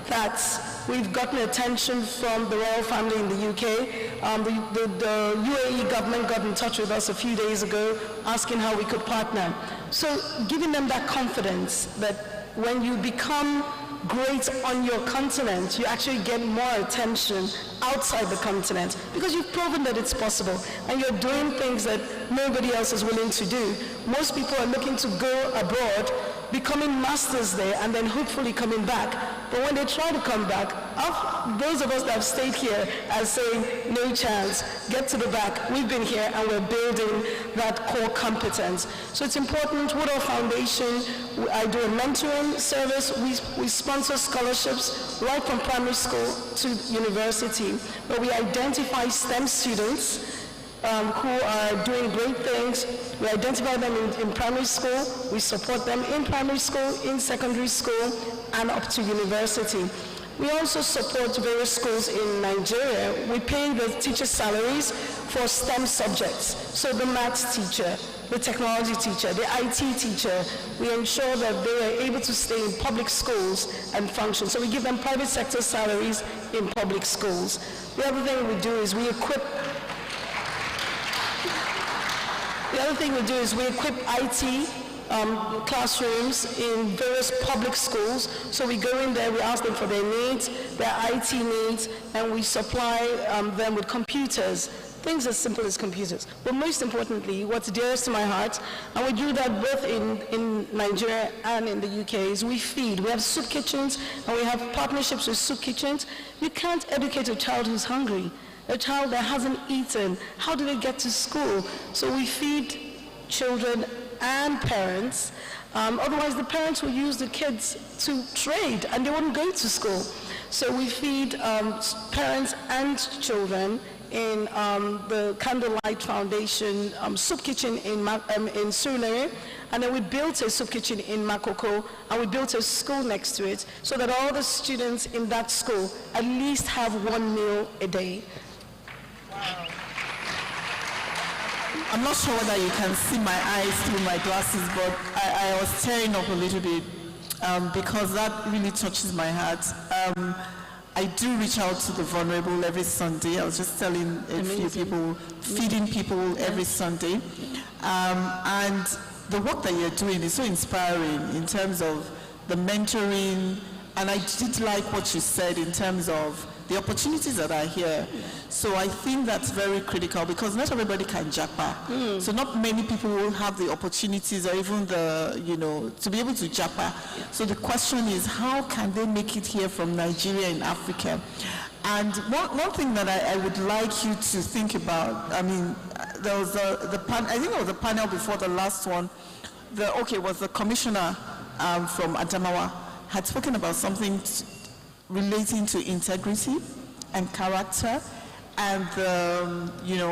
that we've gotten attention from the royal family in the UK. The UAE government got in touch with us a few days ago asking how we could partner. So giving them that confidence that when you become great on your continent, you actually get more attention outside the continent because you've proven that it's possible and you're doing things that nobody else is willing to do. Most people are looking to go abroad, becoming masters there, and then hopefully coming back. But when they try to come back, those of us that have stayed here are saying, no chance, get to the back. We've been here and we're building that core competence. So it's important. Woodall Foundation, I do a mentoring service. We sponsor scholarships right from primary school to university, where we identify STEM students who are doing great things. We identify them in primary school, we support them in primary school, in secondary school, and up to university. We also support various schools in Nigeria. We pay the teacher salaries for STEM subjects. So the maths teacher, the technology teacher, the IT teacher, we ensure that they are able to stay in public schools and function. So we give them private sector salaries in public schools. The other thing we do is we equip IT classrooms in various public schools. So we go in there, we ask them for their needs, their IT needs, and we supply them with computers, things as simple as computers. But most importantly, what's dearest to my heart, and we do that both in Nigeria and in the UK, is we feed. We have soup kitchens, and we have partnerships with soup kitchens. You can't educate a child who's hungry. A child that hasn't eaten, how do they get to school? So we feed children and parents. Otherwise, the parents will use the kids to trade, and they wouldn't go to school. So we feed parents and children in the Candlelight Foundation soup kitchen in Surulere, and then we built a soup kitchen in Makoko, and we built a school next to it, so that all the students in that school at least have one meal a day. Wow. I'm not sure whether you can see my eyes through my glasses, but I was tearing up a little bit because that really touches my heart. I do reach out to the vulnerable every Sunday. I was just telling a few people, feeding people every Sunday. And the work that you're doing is so inspiring in terms of the mentoring, and I did like what you said in terms of the opportunities that are here. So I think that's very critical because not everybody can japa. So not many people will have the opportunities or even the, to be able to japa. So the question is, how can they make it here from Nigeria and Africa? And one thing that I would like you to think about, I mean, there was I think it was the panel before the last one, was the commissioner from Adamawa had spoken about something relating to integrity and character and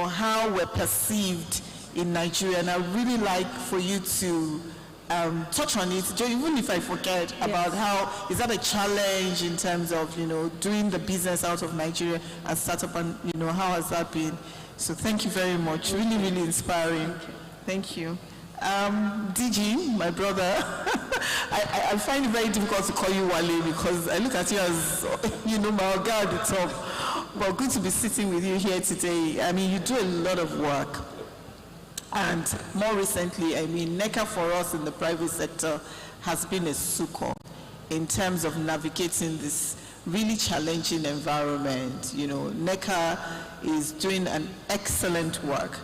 how we're perceived in Nigeria. And I really like for you to touch on it, even if I forget about how, is that a challenge in terms of, doing the business out of Nigeria and startup, and, how has that been? So thank you very much. Really, really inspiring. Thank you. DG, my brother, I find it very difficult to call you Wale because I look at you as, my guy at the top. But good to be sitting with you here today. I mean, you do a lot of work. And more recently, I mean, NECA for us in the private sector has been a succor in terms of navigating this really challenging environment. NECA is doing an excellent work.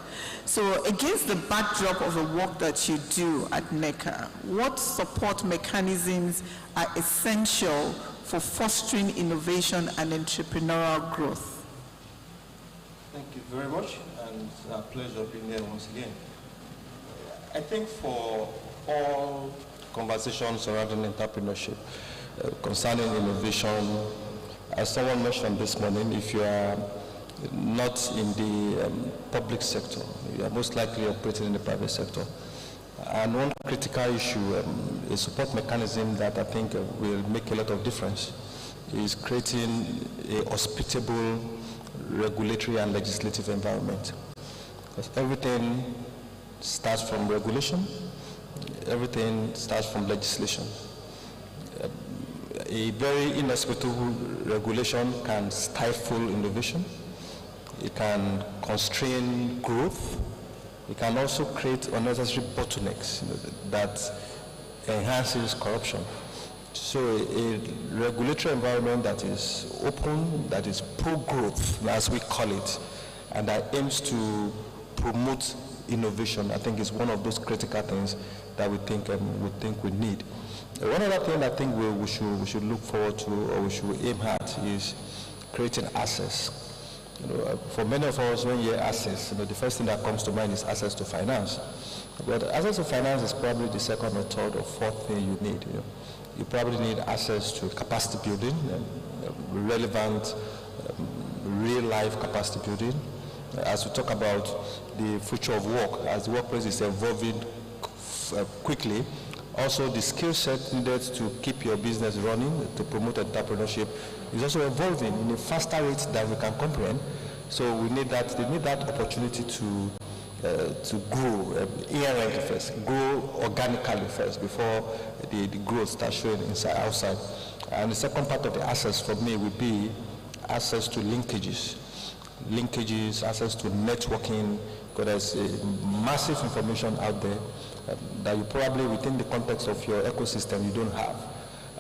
So against the backdrop of the work that you do at NECA, what support mechanisms are essential for fostering innovation and entrepreneurial growth? Thank you very much, and it's a pleasure being here once again. I think for all conversations surrounding entrepreneurship, concerning innovation, as someone mentioned this morning, if you are not in the public sector, you are most likely operating in the private sector. And one critical issue, a support mechanism that I think will make a lot of difference, is creating a hospitable regulatory and legislative environment. Because everything starts from regulation, everything starts from legislation. A very inhospitable regulation can stifle innovation. It can constrain growth. It can also create unnecessary bottlenecks that enhances corruption. So a regulatory environment that is open, that is pro-growth, as we call it, and that aims to promote innovation, I think is one of those critical things that we think we need. One other thing I think we should look forward to, or we should aim at, is creating access. For many of us, when you hear access, the first thing that comes to mind is access to finance. But access to finance is probably the second or third or fourth thing you need. You probably need access to capacity building, relevant, real-life capacity building. As we talk about the future of work, as the workplace is evolving quickly, also the skill set needed to keep your business running, to promote entrepreneurship, is also evolving in a faster rate than we can comprehend. So we need that. They need that opportunity to grow inherently first, grow organically first before the growth starts showing inside, outside. And the second part of the access for me would be access to linkages, access to networking, because there's massive information out there that you probably, within the context of your ecosystem, you don't have.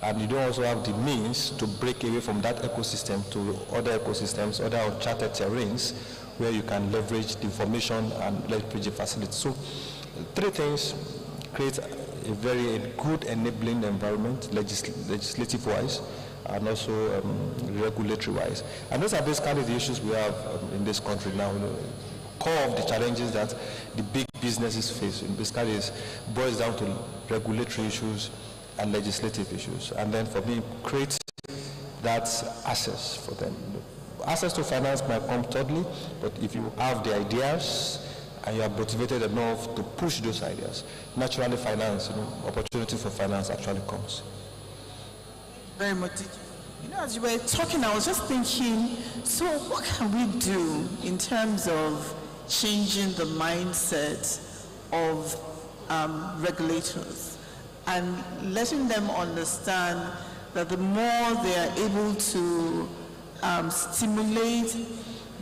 And you don't also have the means to break away from that ecosystem to other ecosystems, other uncharted terrains, where you can leverage the information and leverage the facility. So, three things: create a very good enabling environment, legislative-wise, and also regulatory-wise. And those are basically the issues we have in this country now. Core of the challenges that the big businesses face, basically, boils down to regulatory issues and legislative issues. And then, for me, create that access for them. Access to finance might come thirdly, but if you have the ideas and you are motivated enough to push those ideas, naturally finance, opportunity for finance actually comes. Very much. As you were talking, I was just thinking, so what can we do in terms of changing the mindset of regulators and letting them understand that the more they are able to stimulate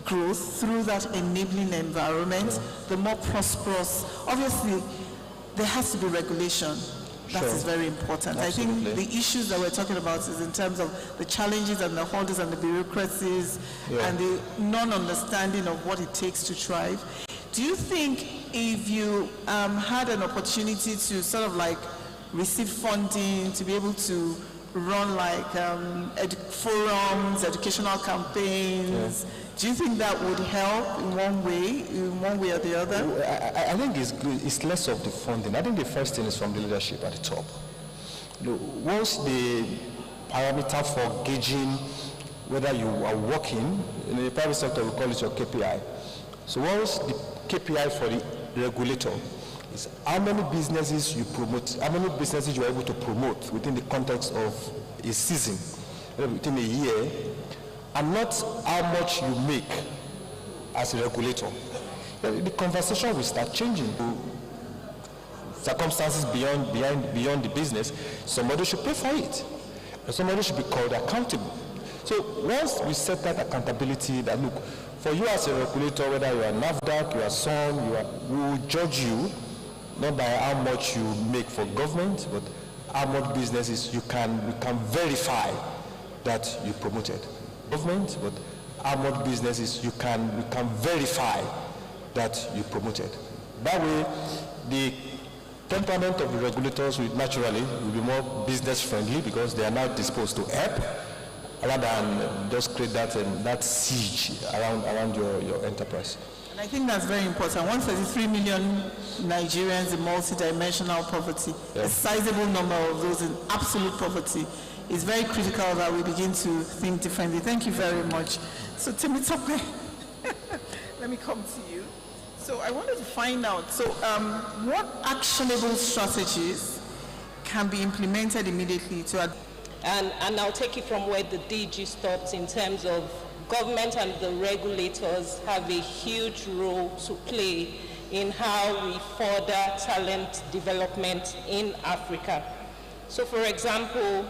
growth through that enabling environment, the more prosperous. Obviously, there has to be regulation. That is very important. Absolutely. I think the issues that we're talking about is in terms of the challenges and the hurdles and the bureaucracies and the non-understanding of what it takes to thrive. Do you think if you had an opportunity to sort of like receive funding to be able to run like forums, educational campaigns, do you think that would help in one way or the other? I think it's less of the funding. I think the first thing is from the leadership at the top. Once the parameter for gauging whether you are working, in the private sector we call it your KPI. So once the KPI for the regulator is how many businesses you promote, how many businesses you are able to promote within the context of a season, within a year, and not how much you make as a regulator. The conversation will start changing. Circumstances beyond the business, somebody should pay for it. And somebody should be called accountable. So once we set that accountability, that look, for you as a regulator, whether you are NAFDAC, you are SON, we will judge you not by how much you make for government, but how much businesses we can verify that you promoted. Government, but how much businesses we can verify that you promoted. That way, the temperament of the regulators will naturally be more business friendly because they are now disposed to help rather than just create that siege around your enterprise. And I think that's very important. 133 million Nigerians in multidimensional poverty, a sizable number of those in absolute poverty. It's very critical that we begin to think differently. Thank you very much. So Temitope, let me come to you. So I wanted to find out, so what actionable strategies can be implemented immediately to... And I'll take it from where the DG stopped in terms of government and the regulators have a huge role to play in how we further talent development in Africa. So for example,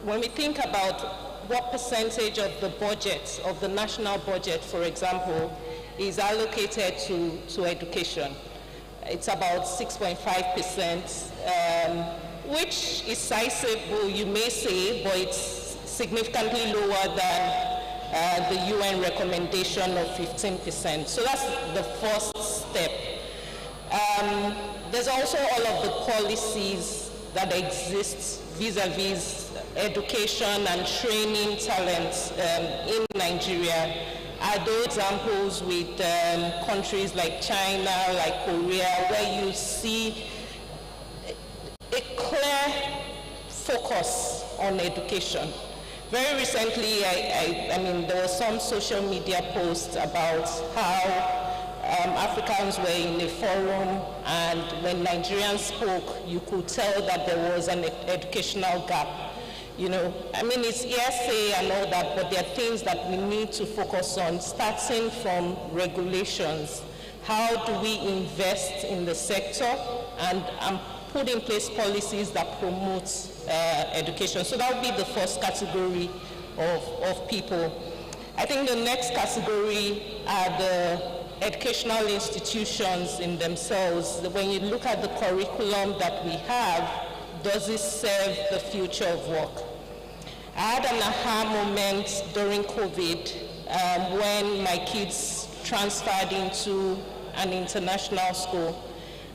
when we think about what percentage of the budget, of the national budget, for example, is allocated to education, it's about 6.5%, which is sizable, you may say, but it's significantly lower than the UN recommendation of 15%. So that's the first step. There's also all of the policies that exists vis-a-vis education and training talents in Nigeria. Are those examples with countries like China, like Korea, where you see a clear focus on education? Very recently, I mean, there was some social media posts about how Africans were in a forum, and when Nigerians spoke, you could tell that there was an educational gap. You know, I mean, it's hearsay and all that, but there are things that we need to focus on, starting from regulations. How do we invest in the sector and put in place policies that promote education? So that would be the first category of people. I think the next category are the educational institutions in themselves. When you look at the curriculum that we have, does it serve the future of work? I had an aha moment during COVID when my kids transferred into an international school,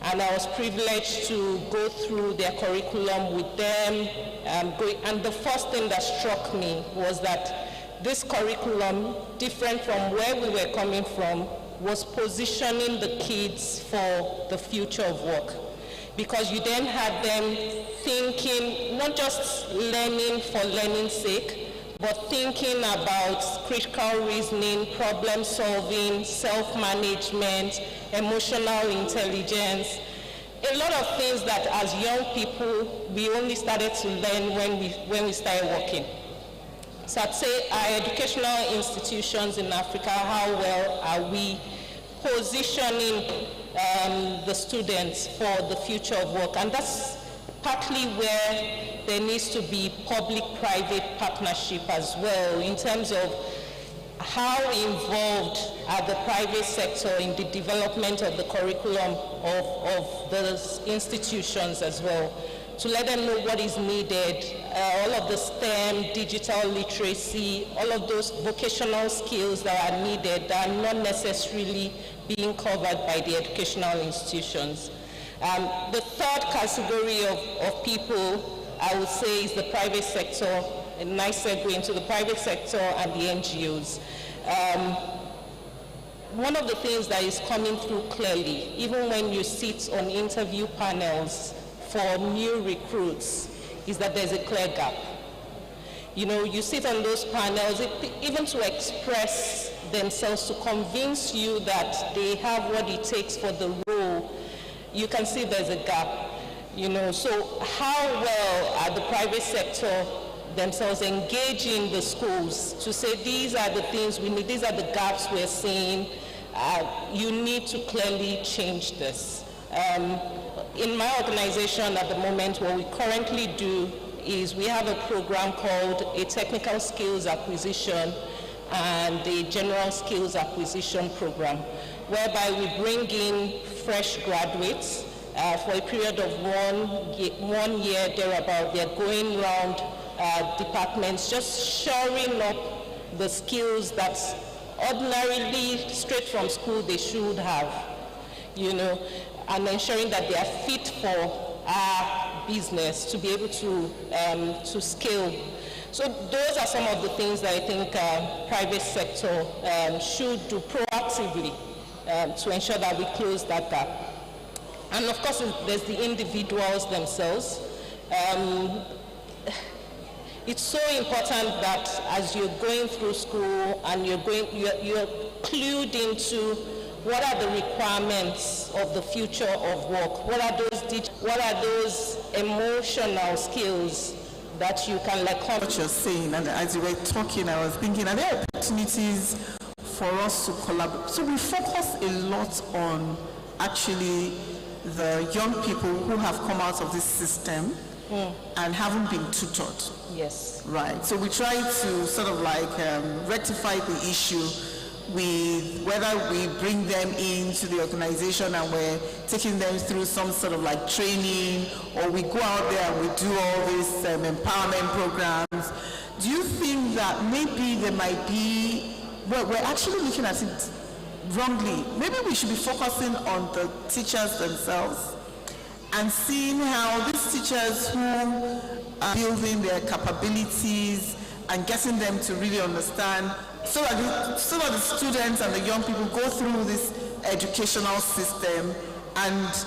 and I was privileged to go through their curriculum with them. And the first thing that struck me was that this curriculum, different from where we were coming from, was positioning the kids for the future of work. Because you then had them thinking, not just learning for learning's sake, but thinking about critical reasoning, problem solving, self-management, emotional intelligence, a lot of things that as young people, we only started to learn when we started working. So I'd say our educational institutions in Africa, how well are we positioning the students for the future of work? And that's partly where there needs to be public-private partnership as well, in terms of how involved are the private sector in the development of the curriculum of those institutions as well, to let them know what is needed, all of the STEM, digital literacy, all of those vocational skills that are needed that are not necessarily being covered by the educational institutions. The third category of people, I would say, is the private sector, a nice segue into the private sector and the NGOs. One of the things that is coming through clearly, even when you sit on interview panels for new recruits, is that there's a clear gap. You know, you sit on those panels, even to express themselves, to convince you that they have what it takes for the role, you can see there's a gap. You know, so how well are the private sector themselves engaging the schools to say these are the things we need, these are the gaps we're seeing, you need to clearly change this. In my organization at the moment, what we currently do is we have a program called a technical skills acquisition and the general skills acquisition program, whereby we bring in fresh graduates for a period of one year thereabout. They're going around departments, just shoring up the skills that ordinarily straight from school they should have, you know, and ensuring that they are fit for our business to be able to scale. So those are some of the things that I think private sector should do proactively to ensure that we close that gap. And of course, there's the individuals themselves. It's so important that as you're going through school and you're clued into what are the requirements of the future of work, what are those emotional skills that you can what you're saying, and as you were talking, I was thinking, are there opportunities for us to collaborate? So we focus a lot on actually the young people who have come out of this system and haven't been tutored. Yes. Right. So we try to sort of like rectify the issue with whether we bring them into the organization and we're taking them through some sort of like training, or we go out there and we do all these empowerment programs. Do you think that maybe there might be, well, we're actually looking at it wrongly. Maybe we should be focusing on the teachers themselves and seeing how these teachers who are building their capabilities and getting them to really understand, so that the students and the young people go through this educational system and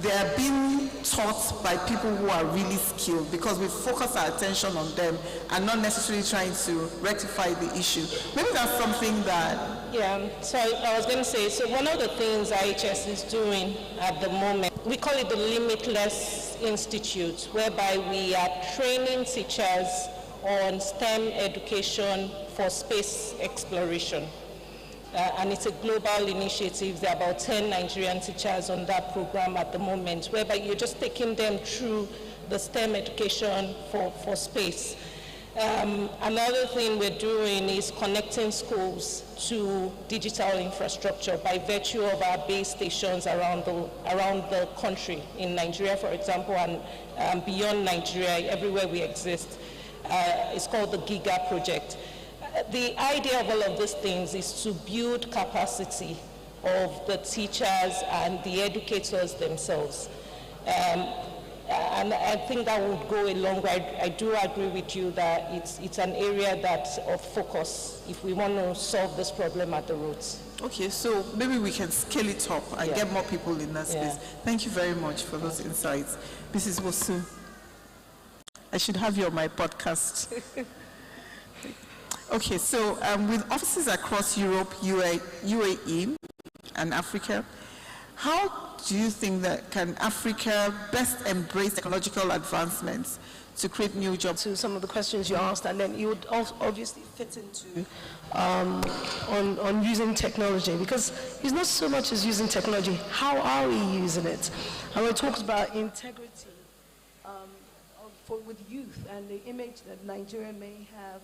they are being taught by people who are really skilled, because we focus our attention on them and not necessarily trying to rectify the issue. Maybe that's something that... Yeah, so I was going to say, so one of the things IHS is doing at the moment, we call it the Limitless Institute, whereby we are training teachers on STEM education for space exploration. And it's a global initiative. There are about 10 Nigerian teachers on that program at the moment, whereby you're just taking them through the STEM education for space. Another thing we're doing is connecting schools to digital infrastructure by virtue of our base stations around the country, in Nigeria, for example, and beyond Nigeria, everywhere we exist. It's called the GIGA project. The idea of all of these things is to build capacity of the teachers and the educators themselves. And I think that would go a long way. I do agree with you that it's an area that's of focus if we want to solve this problem at the roots. Okay, so maybe we can scale it up and get more people in that space. Thank you very much for those insights. Mrs. Wosu, I should have you on my podcast. Okay, so with offices across Europe, UAE, and Africa, how do you think that can Africa best embrace technological advancements to create new jobs? To some of the questions you asked, and then you would obviously fit into on using technology, because it's not so much as using technology, how are we using it? And we talked about integrity with youth and the image that Nigeria may have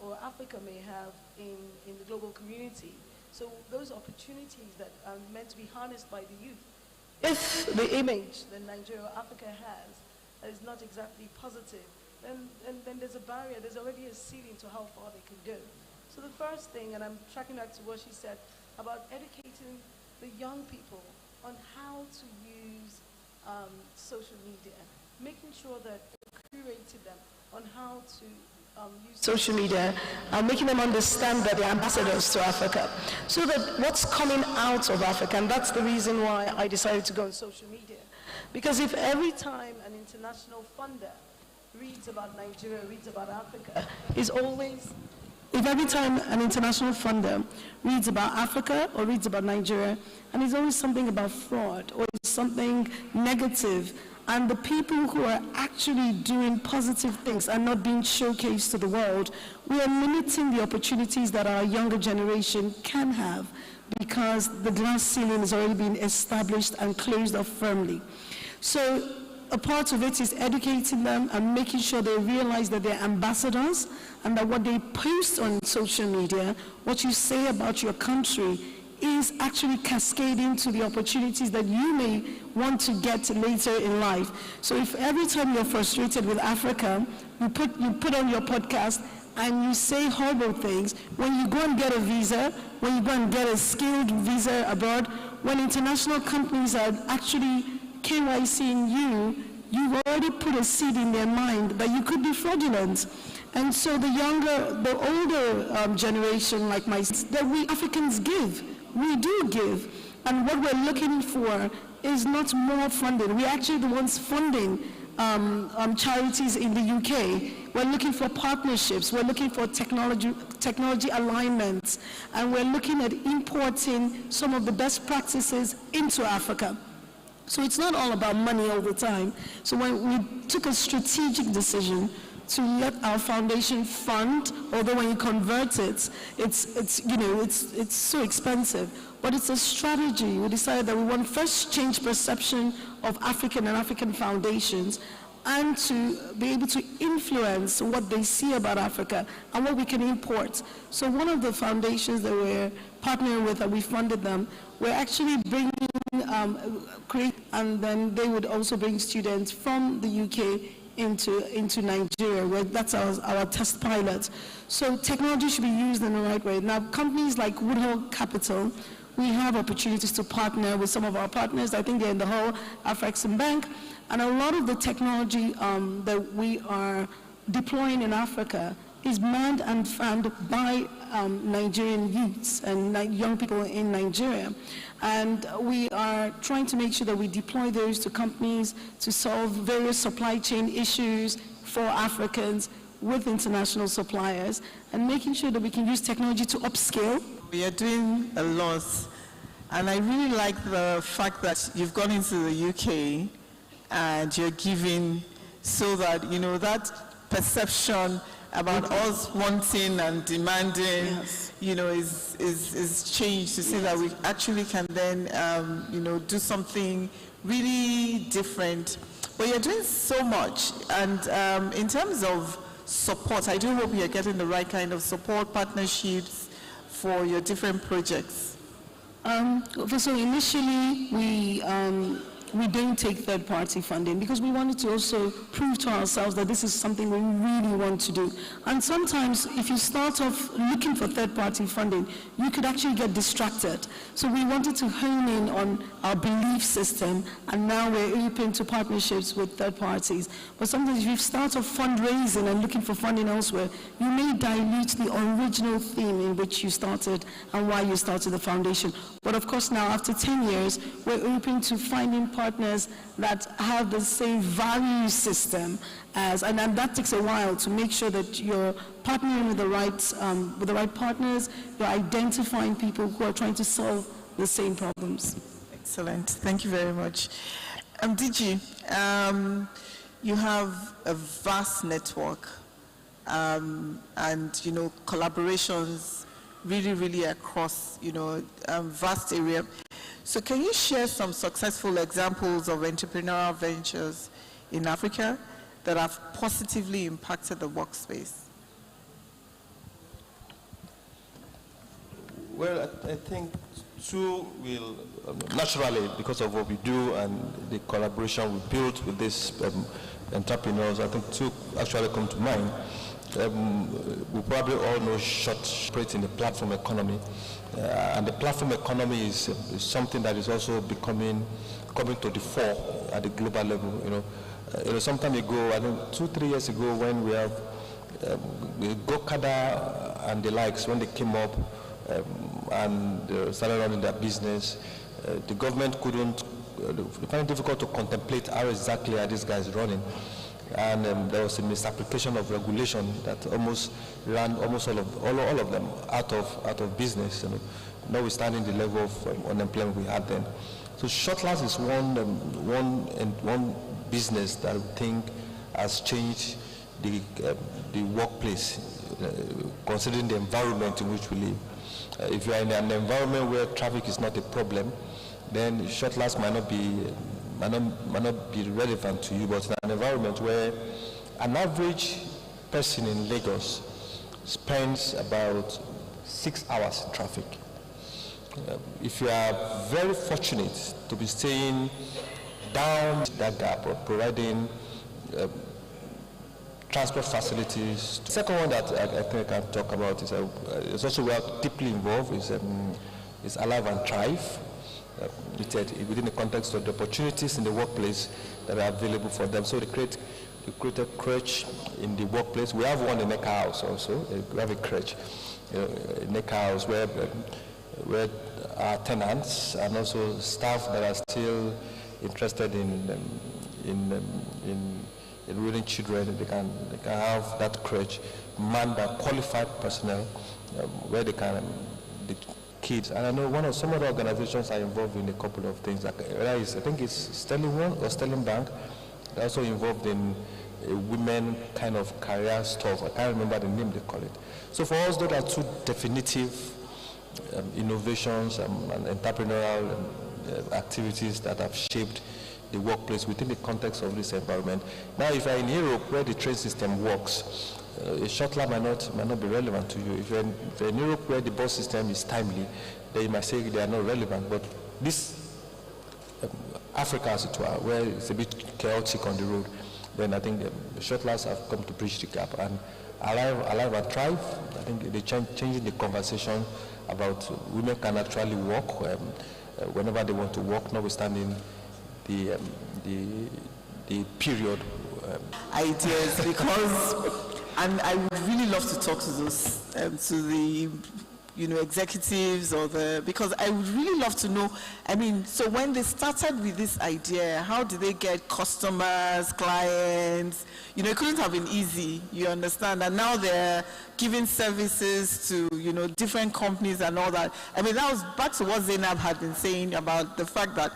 or Africa may have in the global community. So those opportunities that are meant to be harnessed by the youth, if the image that Nigeria or Africa has is not exactly positive, then there's a barrier, there's already a ceiling to how far they can go. So the first thing, and I'm tracking back to what she said, about educating the young people on how to use social media, making sure that we curated them on how to use social media and making them understand that they're ambassadors to Africa, so that what's coming out of Africa, and that's the reason why I decided to go on social media, because if every time an international funder reads about Nigeria, reads about Africa, if every time an international funder reads about Africa or reads about Nigeria, and it's always something about fraud or something negative, and the people who are actually doing positive things are not being showcased to the world, we are limiting the opportunities that our younger generation can have, because the glass ceiling has already been established and closed off firmly. So a part of it is educating them and making sure they realize that they're ambassadors, and that what they post on social media, what you say about your country, is actually cascading to the opportunities that you may want to get later in life. So if every time you're frustrated with Africa, you put on your podcast and you say horrible things, when you go and get a visa, when you go and get a skilled visa abroad, when international companies are actually KYCing you, you've already put a seed in their mind that you could be fraudulent. And so the older generation like myself, that we Africans give. We do give, and what we're looking for is not more funding. We're actually the ones funding charities in the UK. We're looking for partnerships, we're looking for technology alignments, and we're looking at importing some of the best practices into Africa. So it's not all about money all the time. So when we took a strategic decision to let our foundation fund, although when you convert it, it's so expensive, but it's a strategy. We decided that we want first change perception of African and African foundations, and to be able to influence what they see about Africa and what we can import. So one of the foundations that we're partnering with, and we funded them, we're actually bringing, and then they would also bring students from the UK into Nigeria, where that's our test pilot. So technology should be used in the right way. Now, companies like Woodhull Capital, we have opportunities to partner with some of our partners. I think they're in the whole Afrexim Bank, and a lot of the technology that we are deploying in Africa is manned and found by Nigerian youths and young people in Nigeria. And we are trying to make sure that we deploy those to companies to solve various supply chain issues for Africans with international suppliers, and making sure that we can use technology to upscale. We are doing a lot, and I really like the fact that you've gone into the UK and you're giving, so that, you know, that perception about us wanting and demanding, yes, you know, is changed to say that we actually can then, you know, do something really different. But you're doing so much, and in terms of support, I do hope you're getting the right kind of support, partnerships for your different projects. So initially, we don't take third-party funding because we wanted to also prove to ourselves that this is something we really want to do. And sometimes, if you start off looking for third-party funding, you could actually get distracted. So we wanted to hone in on our belief system, and now we're open to partnerships with third parties. But sometimes if you start off fundraising and looking for funding elsewhere, you may dilute the original theme in which you started and why you started the foundation. But of course now, after 10 years, we're open to finding partners that have the same value system as, and that takes a while to make sure that you're partnering with the right partners, you're identifying people who are trying to solve the same problems. Excellent, thank you very much. DG, you have a vast network and, you know, collaborations really across, you know, vast area. So can you share some successful examples of entrepreneurial ventures in Africa that have positively impacted the workspace? Well, I think two will, naturally, because of what we do and the collaboration we built with these entrepreneurs, I think two actually come to mind. We probably all know operate in the platform economy, and the platform economy is something that is also coming to the fore at the global level. You know, some time ago, I think 2-3 years ago, when we have Gokada and the likes, when they came up and started running their business, the government couldn't. They found it difficult to contemplate how exactly are these guys running. And there was a misapplication of regulation that almost ran all of them out of business, notwithstanding the level of unemployment we had then. So Shortlast is one business that I think has changed the workplace, considering the environment in which we live. If you are in an environment where traffic is not a problem, then Shortlast might not be relevant to you, but in an environment where an average person in Lagos spends about 6 hours in traffic. If you are very fortunate to be staying down that gap or providing transport facilities. The second one that I think I can talk about is also we are deeply involved is Alive and Thrive. Within the context of the opportunities in the workplace that are available for them. So they create a crèche in the workplace. We have one in Eko House also. We have a crèche in Eko House where our tenants and also staff that are still interested in rearing children, they can have that crèche manned by qualified personnel where they can kids. And I know some other organizations are involved in a couple of things. Like, I think it's Sterling One or Sterling Bank. They're also involved in a women kind of career stuff. I can't remember the name they call it. So for us, those are two definitive innovations and entrepreneurial activities that have shaped the workplace within the context of this environment. Now, if you're in Europe where the train system works, a Shortlast might not be relevant to you. If you're in Europe where the bus system is timely, then you might say they are not relevant. But this Africa, as it were, where it's a bit chaotic on the road, then I think the Shortlast have come to bridge the gap. And Alive and Thrive. I think they're changing the conversation about women can actually work whenever they want to work, notwithstanding the period. Ideas, because and I would really love to talk to those to the executives because I would really love to know. I mean, so when they started with this idea, how did they get customers, clients? It couldn't have been easy, you understand? And now they're giving services to different companies and all that. I mean, that was back to what Zainab had been saying about the fact that,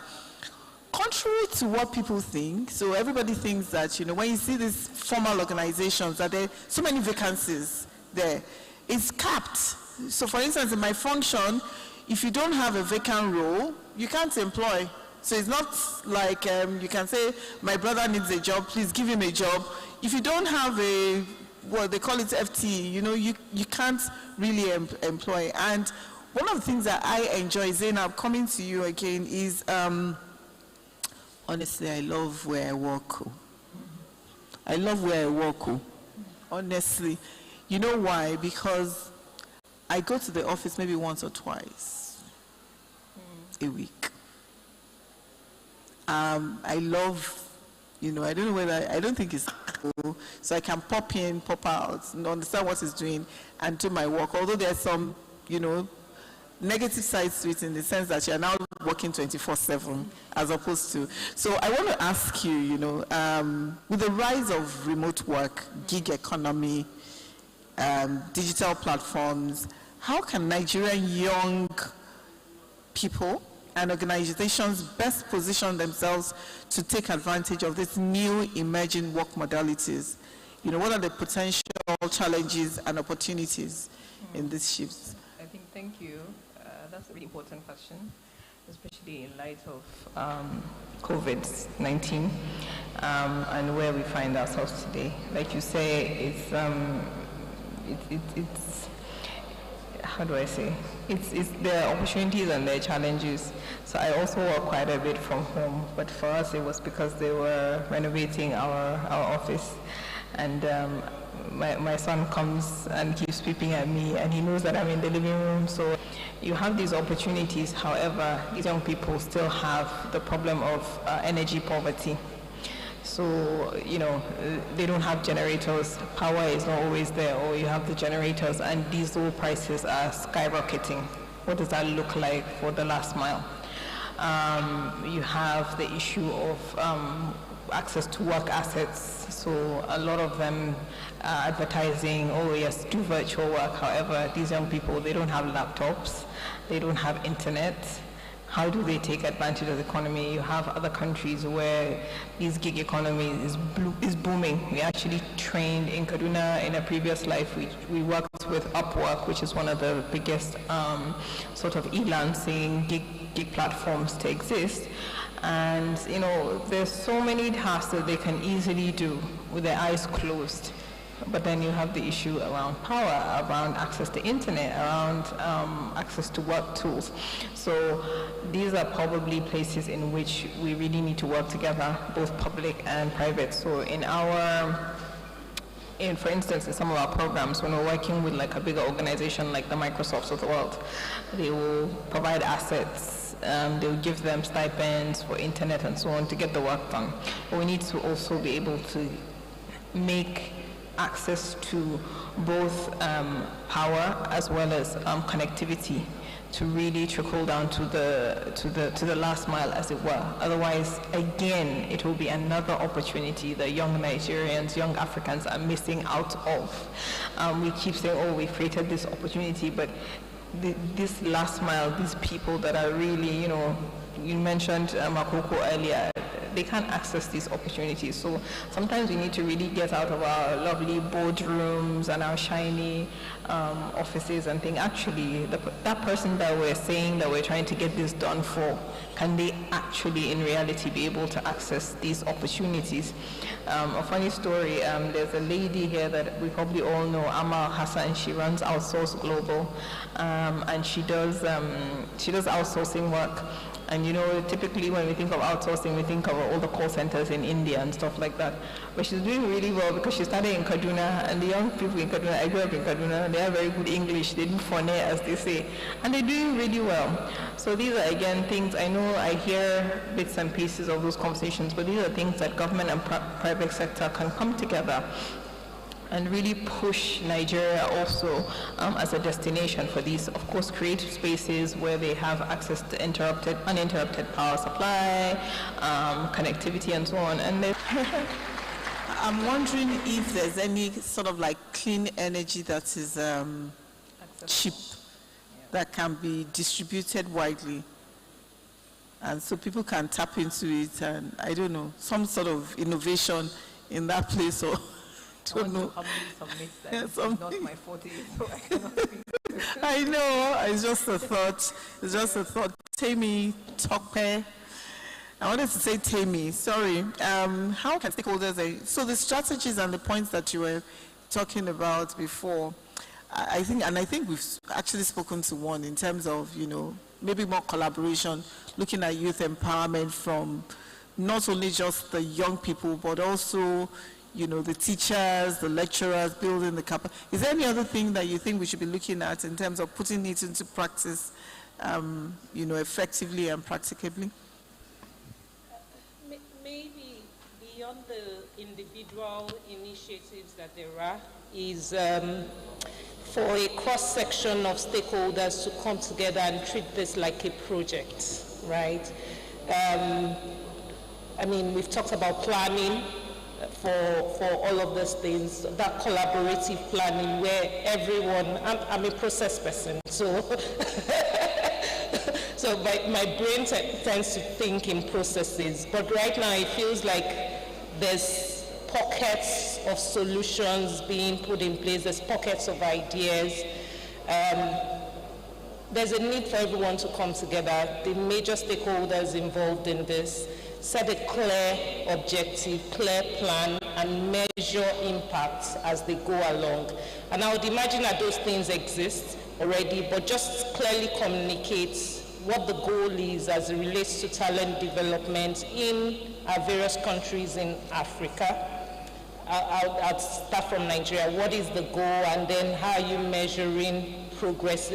contrary to what people think, so everybody thinks that when you see these formal organizations, that there are so many vacancies there, it's capped. So for instance, in my function, if you don't have a vacant role, you can't employ. So it's not like you can say, my brother needs a job, please give him a job. If you don't have what they call it FTE, you can't really employ. And one of the things that I enjoy, Zainab, coming to you again is, honestly, I love where I work. I love where I work. Honestly. You know why? Because I go to the office maybe once or twice a week. I love, I don't know whether, I don't think it's cool, so I can pop in, pop out, and understand what it's doing, and do my work. Although there's some, negative sides to it in the sense that you're now working 24/7 as opposed to. So I want to ask you, with the rise of remote work, gig economy, digital platforms, how can Nigerian young people and organizations best position themselves to take advantage of these new emerging work modalities? What are the potential challenges and opportunities in these shifts? Thank you. That's a really important question, especially in light of COVID-19 and where we find ourselves today. Like you say, it's how do I say? It's the opportunities and the challenges. So I also work quite a bit from home, but for us it was because they were renovating our office, and my son comes and keeps peeping at me, and he knows that I'm in the living room. So you have these opportunities. However, these young people still have the problem of energy poverty. So, they don't have generators, power is not always there, or you have the generators and diesel prices are skyrocketing. What does that look like for the last mile? You have the issue of access to work assets. So a lot of them are advertising, oh yes, do virtual work. However, these young people, they don't have laptops, they don't have internet. How do they take advantage of the economy? You have other countries where this gig economy is booming. We actually trained in Kaduna in a previous life. We worked with Upwork, which is one of the biggest sort of e-lancing gig platforms to exist. And there's so many tasks that they can easily do with their eyes closed. But then you have the issue around power, around access to internet, around access to work tools. So these are probably places in which we really need to work together, both public and private. So for instance, in some of our programs, when we're working with like a bigger organization like the Microsofts of the world, they will provide assets, they'll give them stipends for internet and so on to get the work done. But we need to also be able to make access to both power as well as connectivity to really trickle down to the last mile, as it were. Otherwise, again, it will be another opportunity that young Nigerians, young Africans are missing out of. We keep saying, oh, we've created this opportunity, but this last mile, these people that are really, you mentioned Makoko earlier, they can't access these opportunities. So sometimes we need to really get out of our lovely boardrooms and our shiny offices and think, actually, that person that we're saying that we're trying to get this done for, can they actually in reality be able to access these opportunities? A funny story, there's a lady here that we probably all know, Amal Hassan. She runs Outsource Global, and she does outsourcing work. And you know, typically when we think of outsourcing, we think of all the call centers in India and stuff like that. But she's doing really well because she started in Kaduna, and the young people in Kaduna, I grew up in Kaduna, they have very good English, they do phone as they say, and they're doing really well. So these are again things, I know I hear bits and pieces of those conversations, but these are things that government and private sector can come together and really push Nigeria also as a destination for these, of course, creative spaces where they have access to uninterrupted power supply, connectivity, and so on. And I'm wondering if there's any sort of like clean energy that is cheap, that can be distributed widely, and so people can tap into it, and I don't know, some sort of innovation in that place, or don't know. It's not my forte, so I cannot speak. I know, it's just a thought. It's just a thought. Temi Tokpe. I wanted to say Temi, sorry. How can stakeholders, so the strategies and the points that you were talking about before, I think we've actually spoken to one in terms of, you know, maybe more collaboration, looking at youth empowerment from not only just the young people, but also, you know, the teachers, the lecturers, building the capacity. Is there any other thing that you think we should be looking at in terms of putting it into practice, you know, effectively and practicably? Maybe beyond the individual initiatives that there are, is for a cross-section of stakeholders to come together and treat this like a project, right? I mean, we've talked about planning for all of these things, that collaborative planning where everyone, I'm a process person, so so my brain tends to think in processes, but right now it feels like there's pockets of solutions being put in place, there's pockets of ideas. There's a need for everyone to come together, the major stakeholders involved in this, set a clear objective, clear plan, and measure impacts as they go along. And I would imagine that those things exist already, but just clearly communicate what the goal is as it relates to talent development in our various countries in Africa. I'll start from Nigeria. What is the goal, and then how are you measuring progress?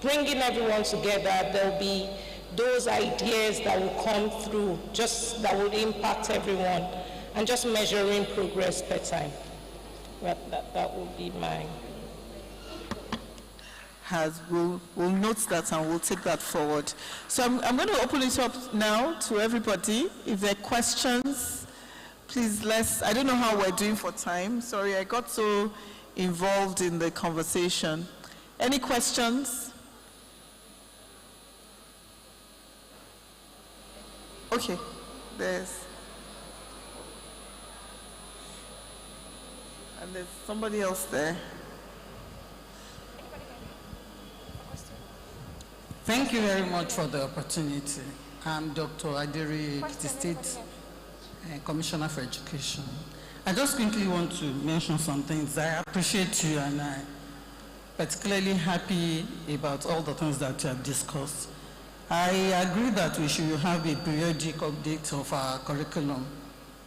Bringing everyone together, there'll be those ideas that will come through, just that will impact everyone, and just measuring progress per time. That will be mine. We'll note that and we'll take that forward. So I'm going to open it up now to everybody. If there are questions, please I don't know how we're doing for time. Sorry, I got so involved in the conversation. Any questions? Okay, there's somebody else there. Thank you very much for the opportunity. I'm Dr. Adiri, the State Commissioner for Education. I just quickly want to mention some things. I appreciate you, and I'm particularly happy about all the things that you have discussed. I agree that we should have a periodic update of our curriculum,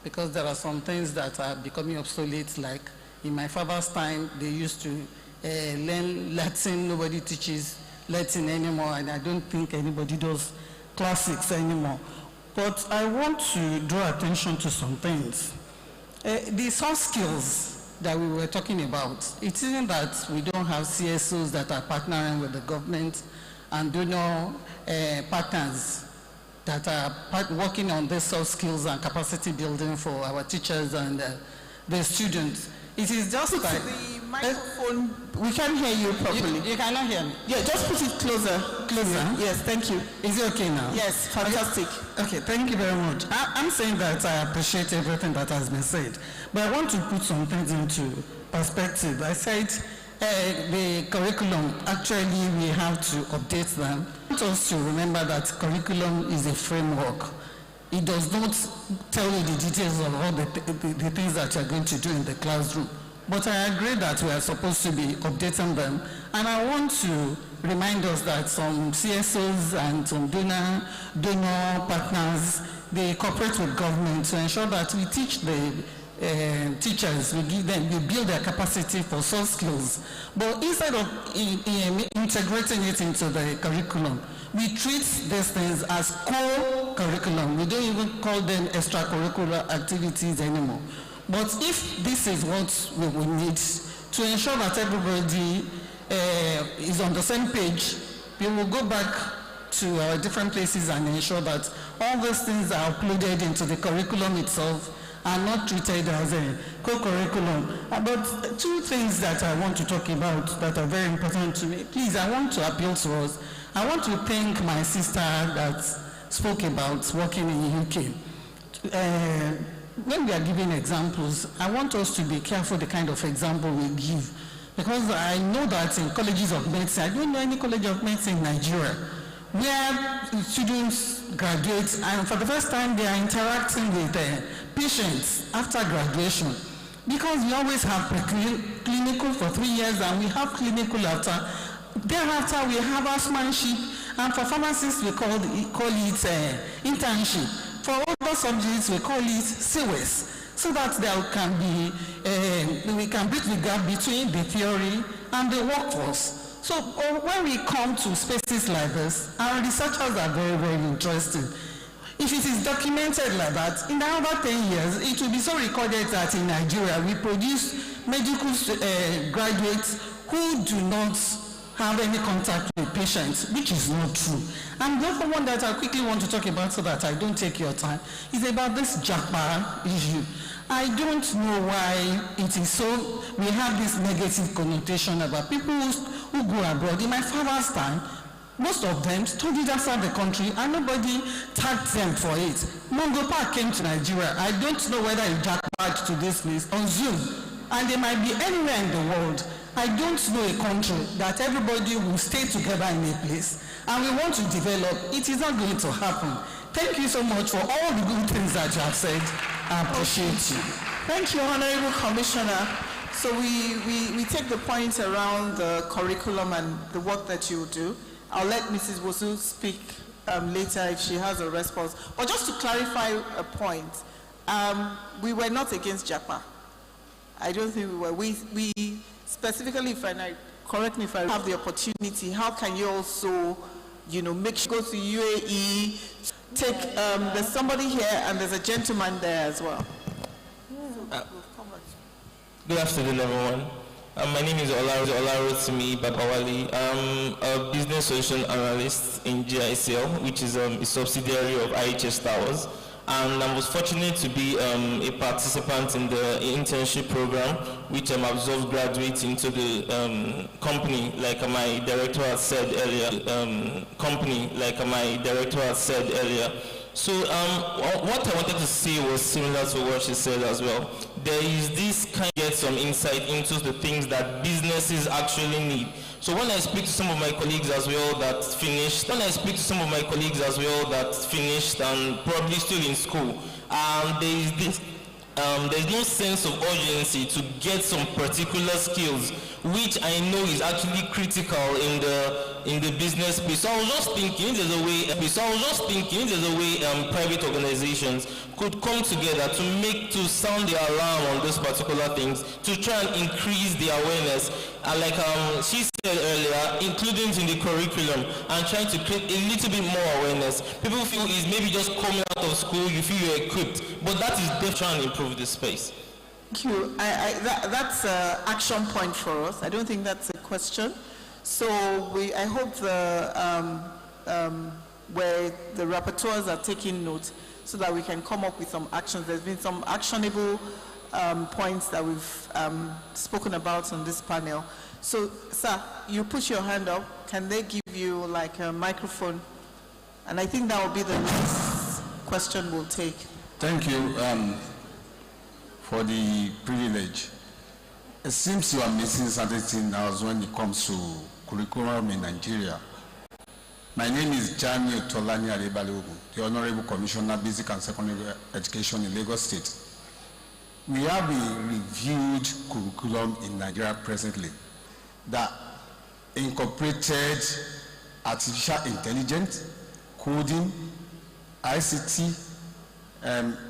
because there are some things that are becoming obsolete, like in my father's time, they used to learn Latin. Nobody teaches Latin anymore, and I don't think anybody does classics anymore. But I want to draw attention to some things. The soft skills that we were talking about, it isn't that we don't have CSOs that are partnering with the government and donor partners that are working on these soft skills and capacity building for our teachers and the students. It is just like the microphone. We can't hear you properly. You cannot hear me. Yeah, just put it closer. Closer? Yes, thank you. Is it okay now? Yes, fantastic. Okay, thank you very much. I'm saying that I appreciate everything that has been said, but I want to put some things into perspective. I said the curriculum, actually we have to update them. I want us to remember that curriculum is a framework. It does not tell you the details of all the things that you're going to do in the classroom, but I agree that we are supposed to be updating them. And I want to remind us that some CSOs and some donor partners, they cooperate with government to ensure that we teach the teachers, we build their capacity for soft skills. But instead of integrating it into the curriculum, we treat these things as core curriculum. We don't even call them extracurricular activities anymore. But if this is what we will need to ensure that everybody is on the same page, we will go back to our different places and ensure that all those things are uploaded into the curriculum itself and not treated as a co-curriculum. But two things that I want to talk about that are very important to me. Please, I want to appeal to us. I want to thank my sister that spoke about working in the UK. When we are giving examples, I want us to be careful the kind of example we give. Because I know that in colleges of medicine, I don't know any college of medicine in Nigeria, where students graduate and for the first time they are interacting with patients after graduation. Because we always have clinical for 3 years and we have clinical after. Thereafter we have housemanship, and for pharmacists we call it internship. For other subjects we call it CWES, so that there can be, we can bridge the gap between the theory and the workforce. So when we come to spaces like this, our researchers are very, very interested. If it is documented like that, in another 10 years, it will be so recorded that in Nigeria, we produce medical graduates who do not have any contact with patients, which is not true. And the other one that I quickly want to talk about so that I don't take your time is about this JAPA issue. I don't know why it is so, we have this negative connotation about people who go abroad. In my father's time, most of them studied outside the country and nobody tagged them for it. Mongo Park came to Nigeria. I don't know whether he jackpot to this place on Zoom. And they might be anywhere in the world. I don't know a country that everybody will stay together in a place and we want to develop. It is not going to happen. Thank you so much for all the good things that you have said. I appreciate you. Thank you, Honorable Commissioner. So we take the points around the curriculum and the work that you do. I'll let Mrs. Wosu speak later if she has a response. But just to clarify a point, we were not against JAPA. I don't think we were. We specifically, if I correct me if I have the opportunity, how can you also, make sure go to UAE, take, there's somebody here and there's a gentleman there as well. Good afternoon, everyone. My name is Olarotimi Babawali. I'm a business solution analyst in GICL, which is a subsidiary of IHS Towers. And I was fortunate to be a participant in the internship program, which absorbed graduates into the company, like my director had said earlier. So what I wanted to say was similar to what she said as well. There is this kind of get some insight into the things that businesses actually need. So when I speak to some of my colleagues as well that finished, and probably still in school, there is this, there's no sense of urgency to get some particular skills, which I know is actually critical in the business space. So I was just thinking there's a way private organizations could come together to sound the alarm on these particular things, to try and increase the awareness. And like she said earlier, including in the curriculum and trying to create a little bit more awareness. People feel is maybe just coming out of school, you feel you're equipped, but that is definitely trying to improve the space. Thank you. That's an action point for us. I don't think that's a question. So I hope where the rapporteurs are taking note so that we can come up with some actions. There's been some actionable points that we've spoken about on this panel. So, sir, you put your hand up. Can they give you like a microphone? And I think that will be the next question we'll take. Thank you for the privilege. It seems you are missing something now when it comes to curriculum in Nigeria. My name is Jami Tolani Arebalogu, the Honorable Commissioner, Basic and Secondary Education in Lagos State. We have a reviewed curriculum in Nigeria presently that incorporated artificial intelligence, coding, ICT,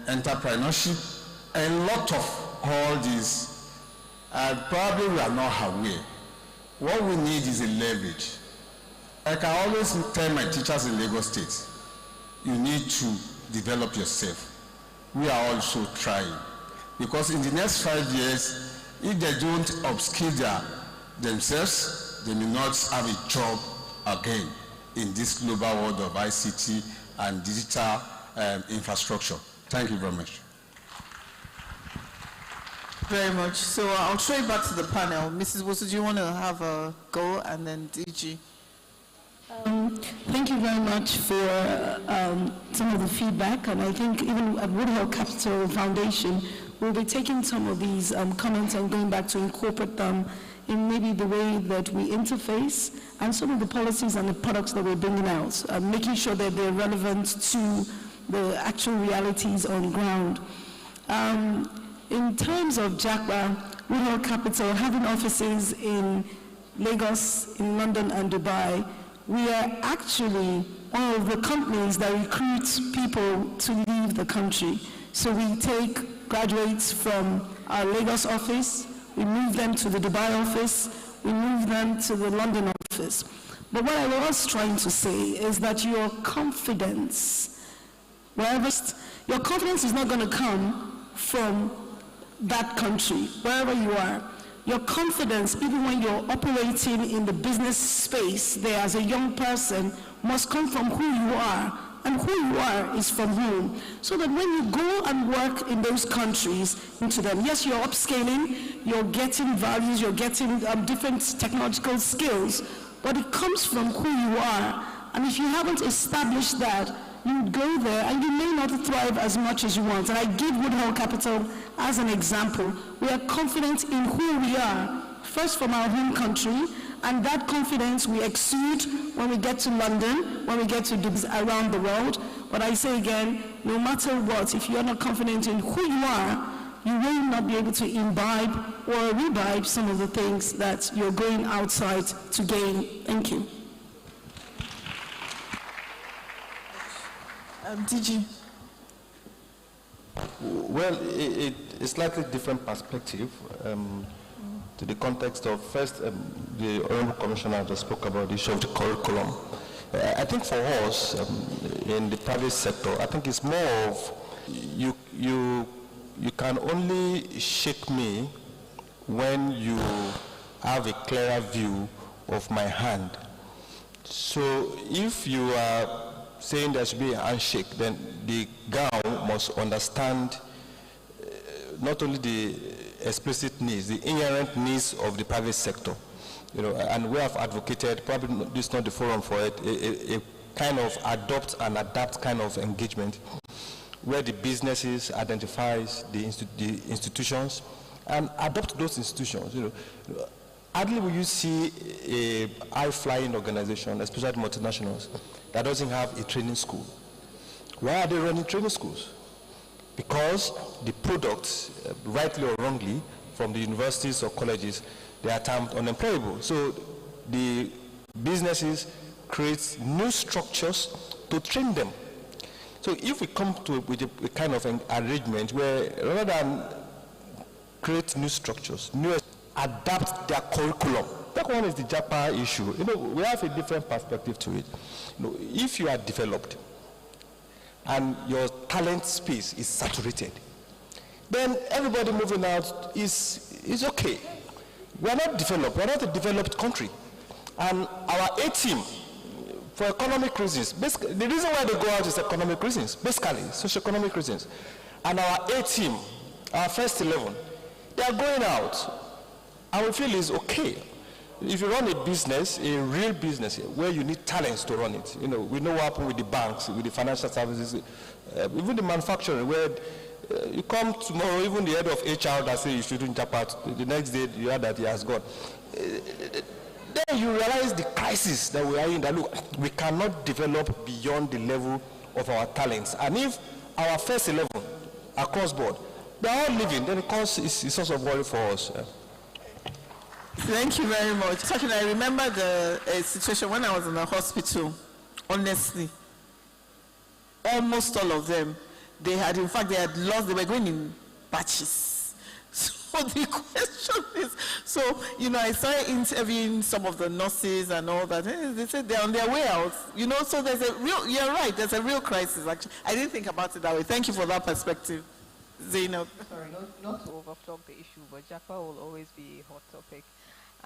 entrepreneurship, a lot of all these. Probably we are not aware. What we need is a leverage. Like I always tell my teachers in Lagos State, you need to develop yourself. We are also trying. Because in the next 5 years, if they don't upskill themselves, they may not have a job again in this global world of ICT and digital infrastructure. Thank you very much. Very much. So I'll throw it back to the panel. Mrs. Wosu, do you want to have a go, and then DG? Thank you very much for some of the feedback, and I think even at Woodhull Capital Foundation, we'll be taking some of these comments and going back to incorporate them in maybe the way that we interface and some of the policies and the products that we're bringing out, making sure that they're relevant to the actual realities on ground. In terms of JACBA, Woodhull Capital having offices in Lagos, in London and Dubai, we are actually one of the companies that recruits people to leave the country. So we take graduates from our Lagos office, we move them to the Dubai office, we move them to the London office. But what I was trying to say is that your confidence, your confidence is not going to come from that country, wherever you are. Your confidence, even when you're operating in the business space there as a young person, must come from who you are, and who you are is from home. So that when you go and work in those countries, into them, yes, you're upscaling, you're getting values, you're getting different technological skills, but it comes from who you are. And if you haven't established that, you go there and you may not thrive as much as you want. And I give Woodhull Capital as an example. We are confident in who we are, first from our home country, and that confidence we exude when we get to London, when we get to around the world. But I say again, no matter what, if you're not confident in who you are, you will not be able to imbibe or rebibe some of the things that you're going outside to gain. Thank you. DG. Well, it's slightly different perspective to the context of first, the Honorable Commissioner just spoke about the issue of the curriculum. I think for us in the private sector, I think it's more of you can only shake me when you have a clearer view of my hand. So if you are saying there should be a handshake, then the gown must understand not only the explicit needs, the inherent needs of the private sector. You know, and we have advocated, probably this is not the forum for it, a kind of adopt and adapt kind of engagement where the businesses identifies the institutions and adopt those institutions. You know, hardly will you see a high-flying organization, especially multinationals, that doesn't have a training school. Why are they running training schools? Because the products, rightly or wrongly, from the universities or colleges, they are termed unemployable. So the businesses create new structures to train them. So if we come to with a kind of an arrangement where rather than create new structures, adapt their curriculum. That one is the JAPA issue. You know, we have a different perspective to it. You know, if you are developed and your talent space is saturated, then everybody moving out is okay. We are not developed. We are not a developed country. And our A team, for economic reasons, basically, the reason why they go out is economic reasons, basically, socioeconomic reasons. And our A team, our first 11, they are going out. And we feel is okay. If you run a business, a real business, where you need talents to run it, you know, we know what happened with the banks, with the financial services, even the manufacturing, where you come tomorrow, even the head of HR that say you shouldn't jump out, the next day you hear that he has gone. Then you realize the crisis that we are in, that look, we cannot develop beyond the level of our talents. And if our first 11 across board They're all living. Then the cost is a source of worry for us. Thank you very much. Actually, I remember the situation when I was in the hospital. Honestly, almost all of them, they had lost, they were going in batches. So the question is, I started interviewing some of the nurses and all that. They said they're on their way out, so there's you're right, there's a real crisis actually. I didn't think about it that way. Thank you for that perspective. Zainab. Sorry, not to overflog the issue, but Japa will always be a hot topic.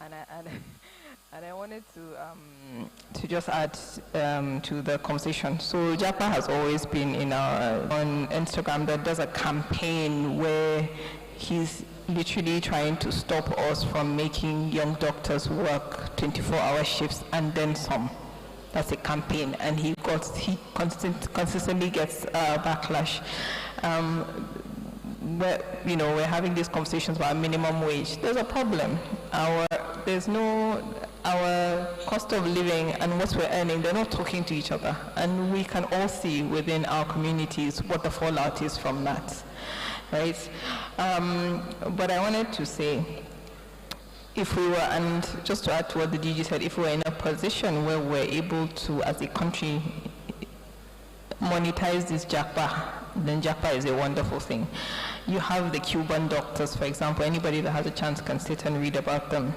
And I wanted to just add to the conversation. So Japa has always been on Instagram that does a campaign where he's literally trying to stop us from making young doctors work 24-hour shifts and then some. That's a campaign, and he consistently gets backlash. We're having these conversations about minimum wage. There's a problem. Our cost of living and what we're earning, they're not talking to each other. And we can all see within our communities what the fallout is from that, right? But I wanted to say, if we were, and just to add to what the DG said, if we were in a position where we're able to, as a country, monetize this JAPA, then JAPA is a wonderful thing. You have the Cuban doctors, for example. Anybody that has a chance can sit and read about them.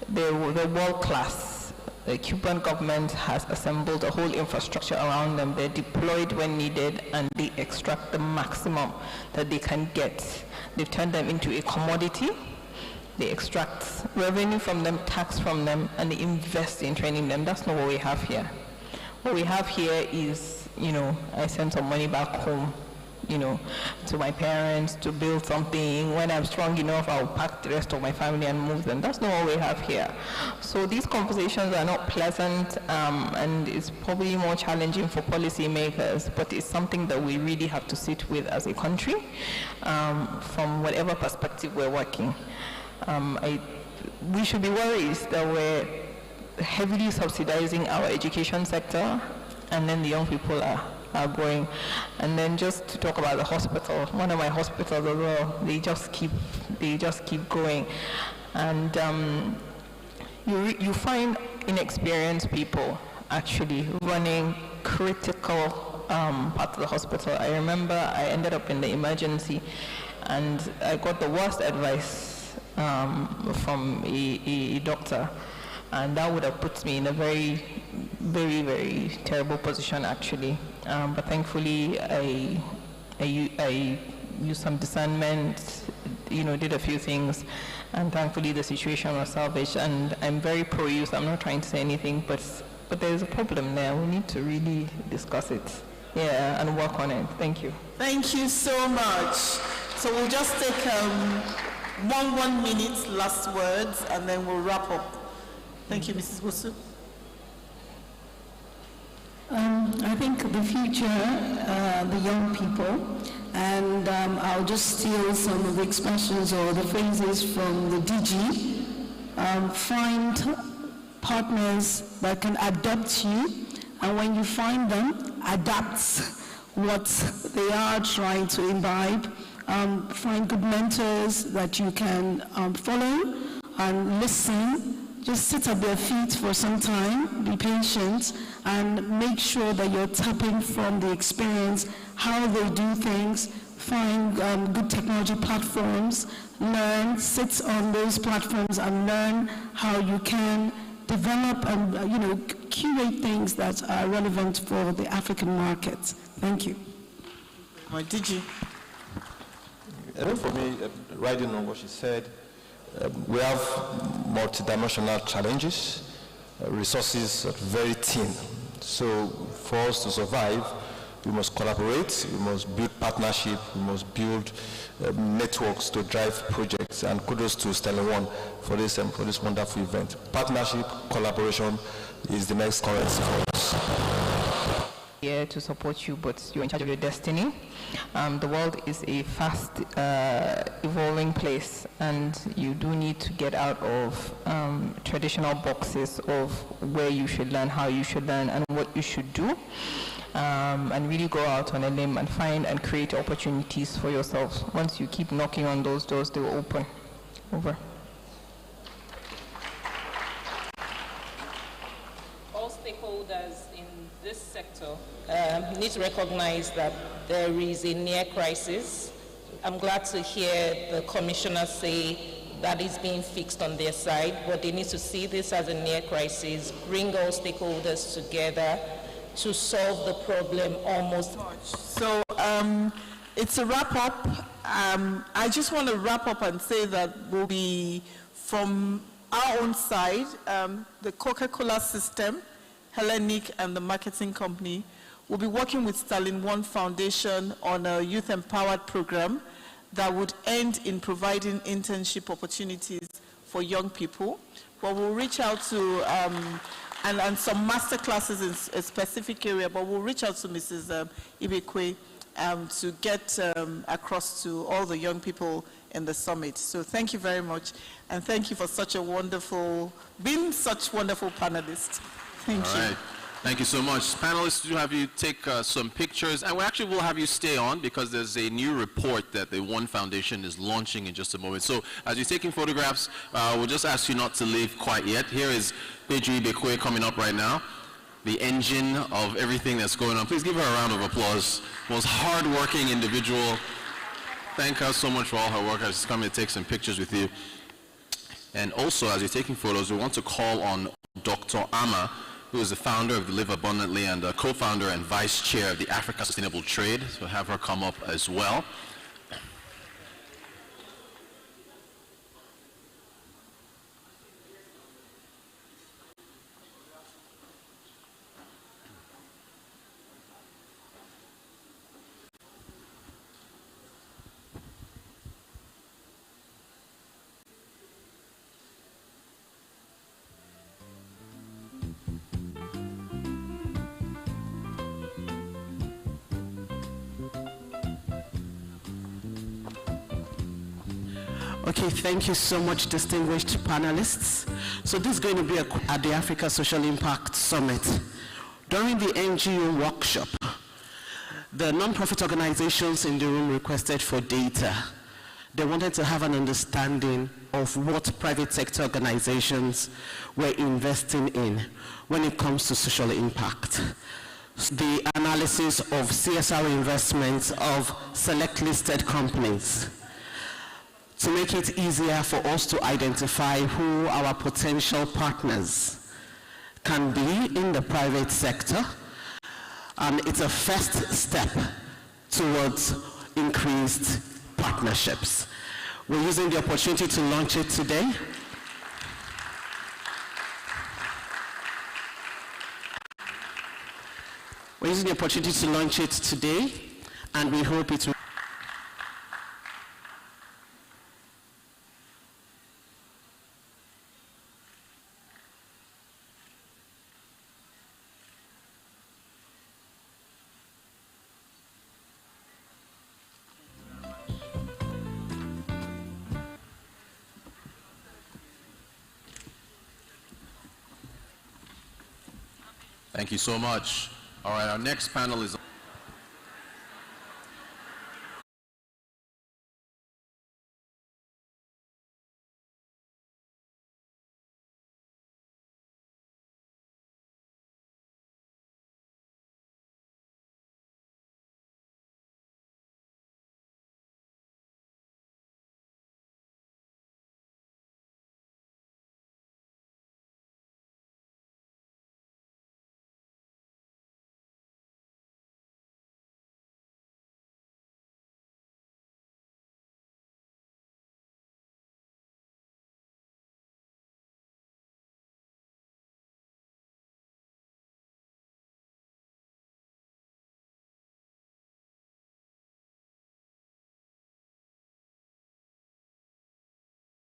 They're world class. The Cuban government has assembled a whole infrastructure around them. They're deployed when needed, and they extract the maximum that they can get. They've turned them into a commodity. They extract revenue from them, tax from them, and they invest in training them. That's not what we have here. What we have here is, I send some money back home, to my parents to build something. When I'm strong enough, I'll pack the rest of my family and move them. That's not what we have here. So these conversations are not pleasant, and it's probably more challenging for policymakers, but it's something that we really have to sit with as a country, from whatever perspective we're working. We should be worried that we're heavily subsidizing our education sector, and then the young people are going. And then just to talk about the hospital, one of my hospitals as well, they just keep going. And you find inexperienced people actually running critical parts of the hospital. I remember I ended up in the emergency, and I got the worst advice from a doctor, and that would have put me in a very, very, very terrible position actually. But thankfully I used some discernment, did a few things, and thankfully the situation was salvaged. And I'm very pro-youth. I'm not trying to say anything, but there's a problem there. We need to really discuss it, and work on it. Thank you. Thank you so much. So we'll just take 1 minute last words, and then we'll wrap up. Thank you, Mrs. Bosu. I think the future, the young people, and I'll just steal some of the expressions or the phrases from the DG. Find partners that can adopt you, and when you find them, adapt what they are trying to imbibe. Find good mentors that you can follow and listen. Just sit at their feet for some time, be patient, and make sure that you're tapping from the experience, how they do things. Find good technology platforms, learn, sit on those platforms and learn how you can develop and curate things that are relevant for the African market. Thank you. Did you? I think for me, riding on what she said, we have multidimensional challenges, resources are very thin. So for us to survive, we must collaborate, we must build partnership, we must build networks to drive projects. And kudos to Stanley One for this wonderful event. Partnership, collaboration is the next currency for us. Here to support you, but you're in charge of your destiny. The world is a fast evolving place, and you do need to get out of traditional boxes of where you should learn, how you should learn, and what you should do. and really go out on a limb and find and create opportunities for yourselves. Once you keep knocking on those doors, they will open. Over. All stakeholders in this sector need to recognize that there is a near crisis. I'm glad to hear the commissioner say that is being fixed on their side, but they need to see this as a near crisis, bring all stakeholders together to solve the problem almost. So it's a wrap up. I just want to wrap up and say that we'll be, from our own side, the Coca-Cola system, Hellenic and the marketing company will be working with Stalin One Foundation on a youth empowered program that would end in providing internship opportunities for young people. But we'll reach out to, and some master classes in a specific area, but we'll reach out to Mrs. Ibekwe to get across to all the young people in the summit. So thank you very much, and thank you for such a wonderful, being such wonderful panelists. Thank you. All right. Thank you so much. Panelists, do have you take some pictures, and we actually will have you stay on because there's a new report that the One Foundation is launching in just a moment. So as you're taking photographs, we'll just ask you not to leave quite yet. Here is Pedri Bekwe coming up right now, the engine of everything that's going on. Please give her a round of applause. Most hard-working individual. Thank her so much for all her work. She's coming to take some pictures with you. And also, as you're taking photos, we want to call on Dr. Ama, who is the founder of the Live Abundantly and co-founder and vice chair of the Africa Sustainable Trade. So have her come up as well. Okay, thank you so much, distinguished panelists. So this is going to be at the Africa Social Impact Summit. During the NGO workshop, the non-profit organizations in the room requested for data. They wanted to have an understanding of what private sector organizations were investing in when it comes to social impact. The analysis of CSR investments of select listed companies, to make it easier for us to identify who our potential partners can be in the private sector. And it's a first step towards increased partnerships. We're using the opportunity to launch it today. We're using the opportunity to launch it today, and we hope it will. Thank you so much. All right, our next panel is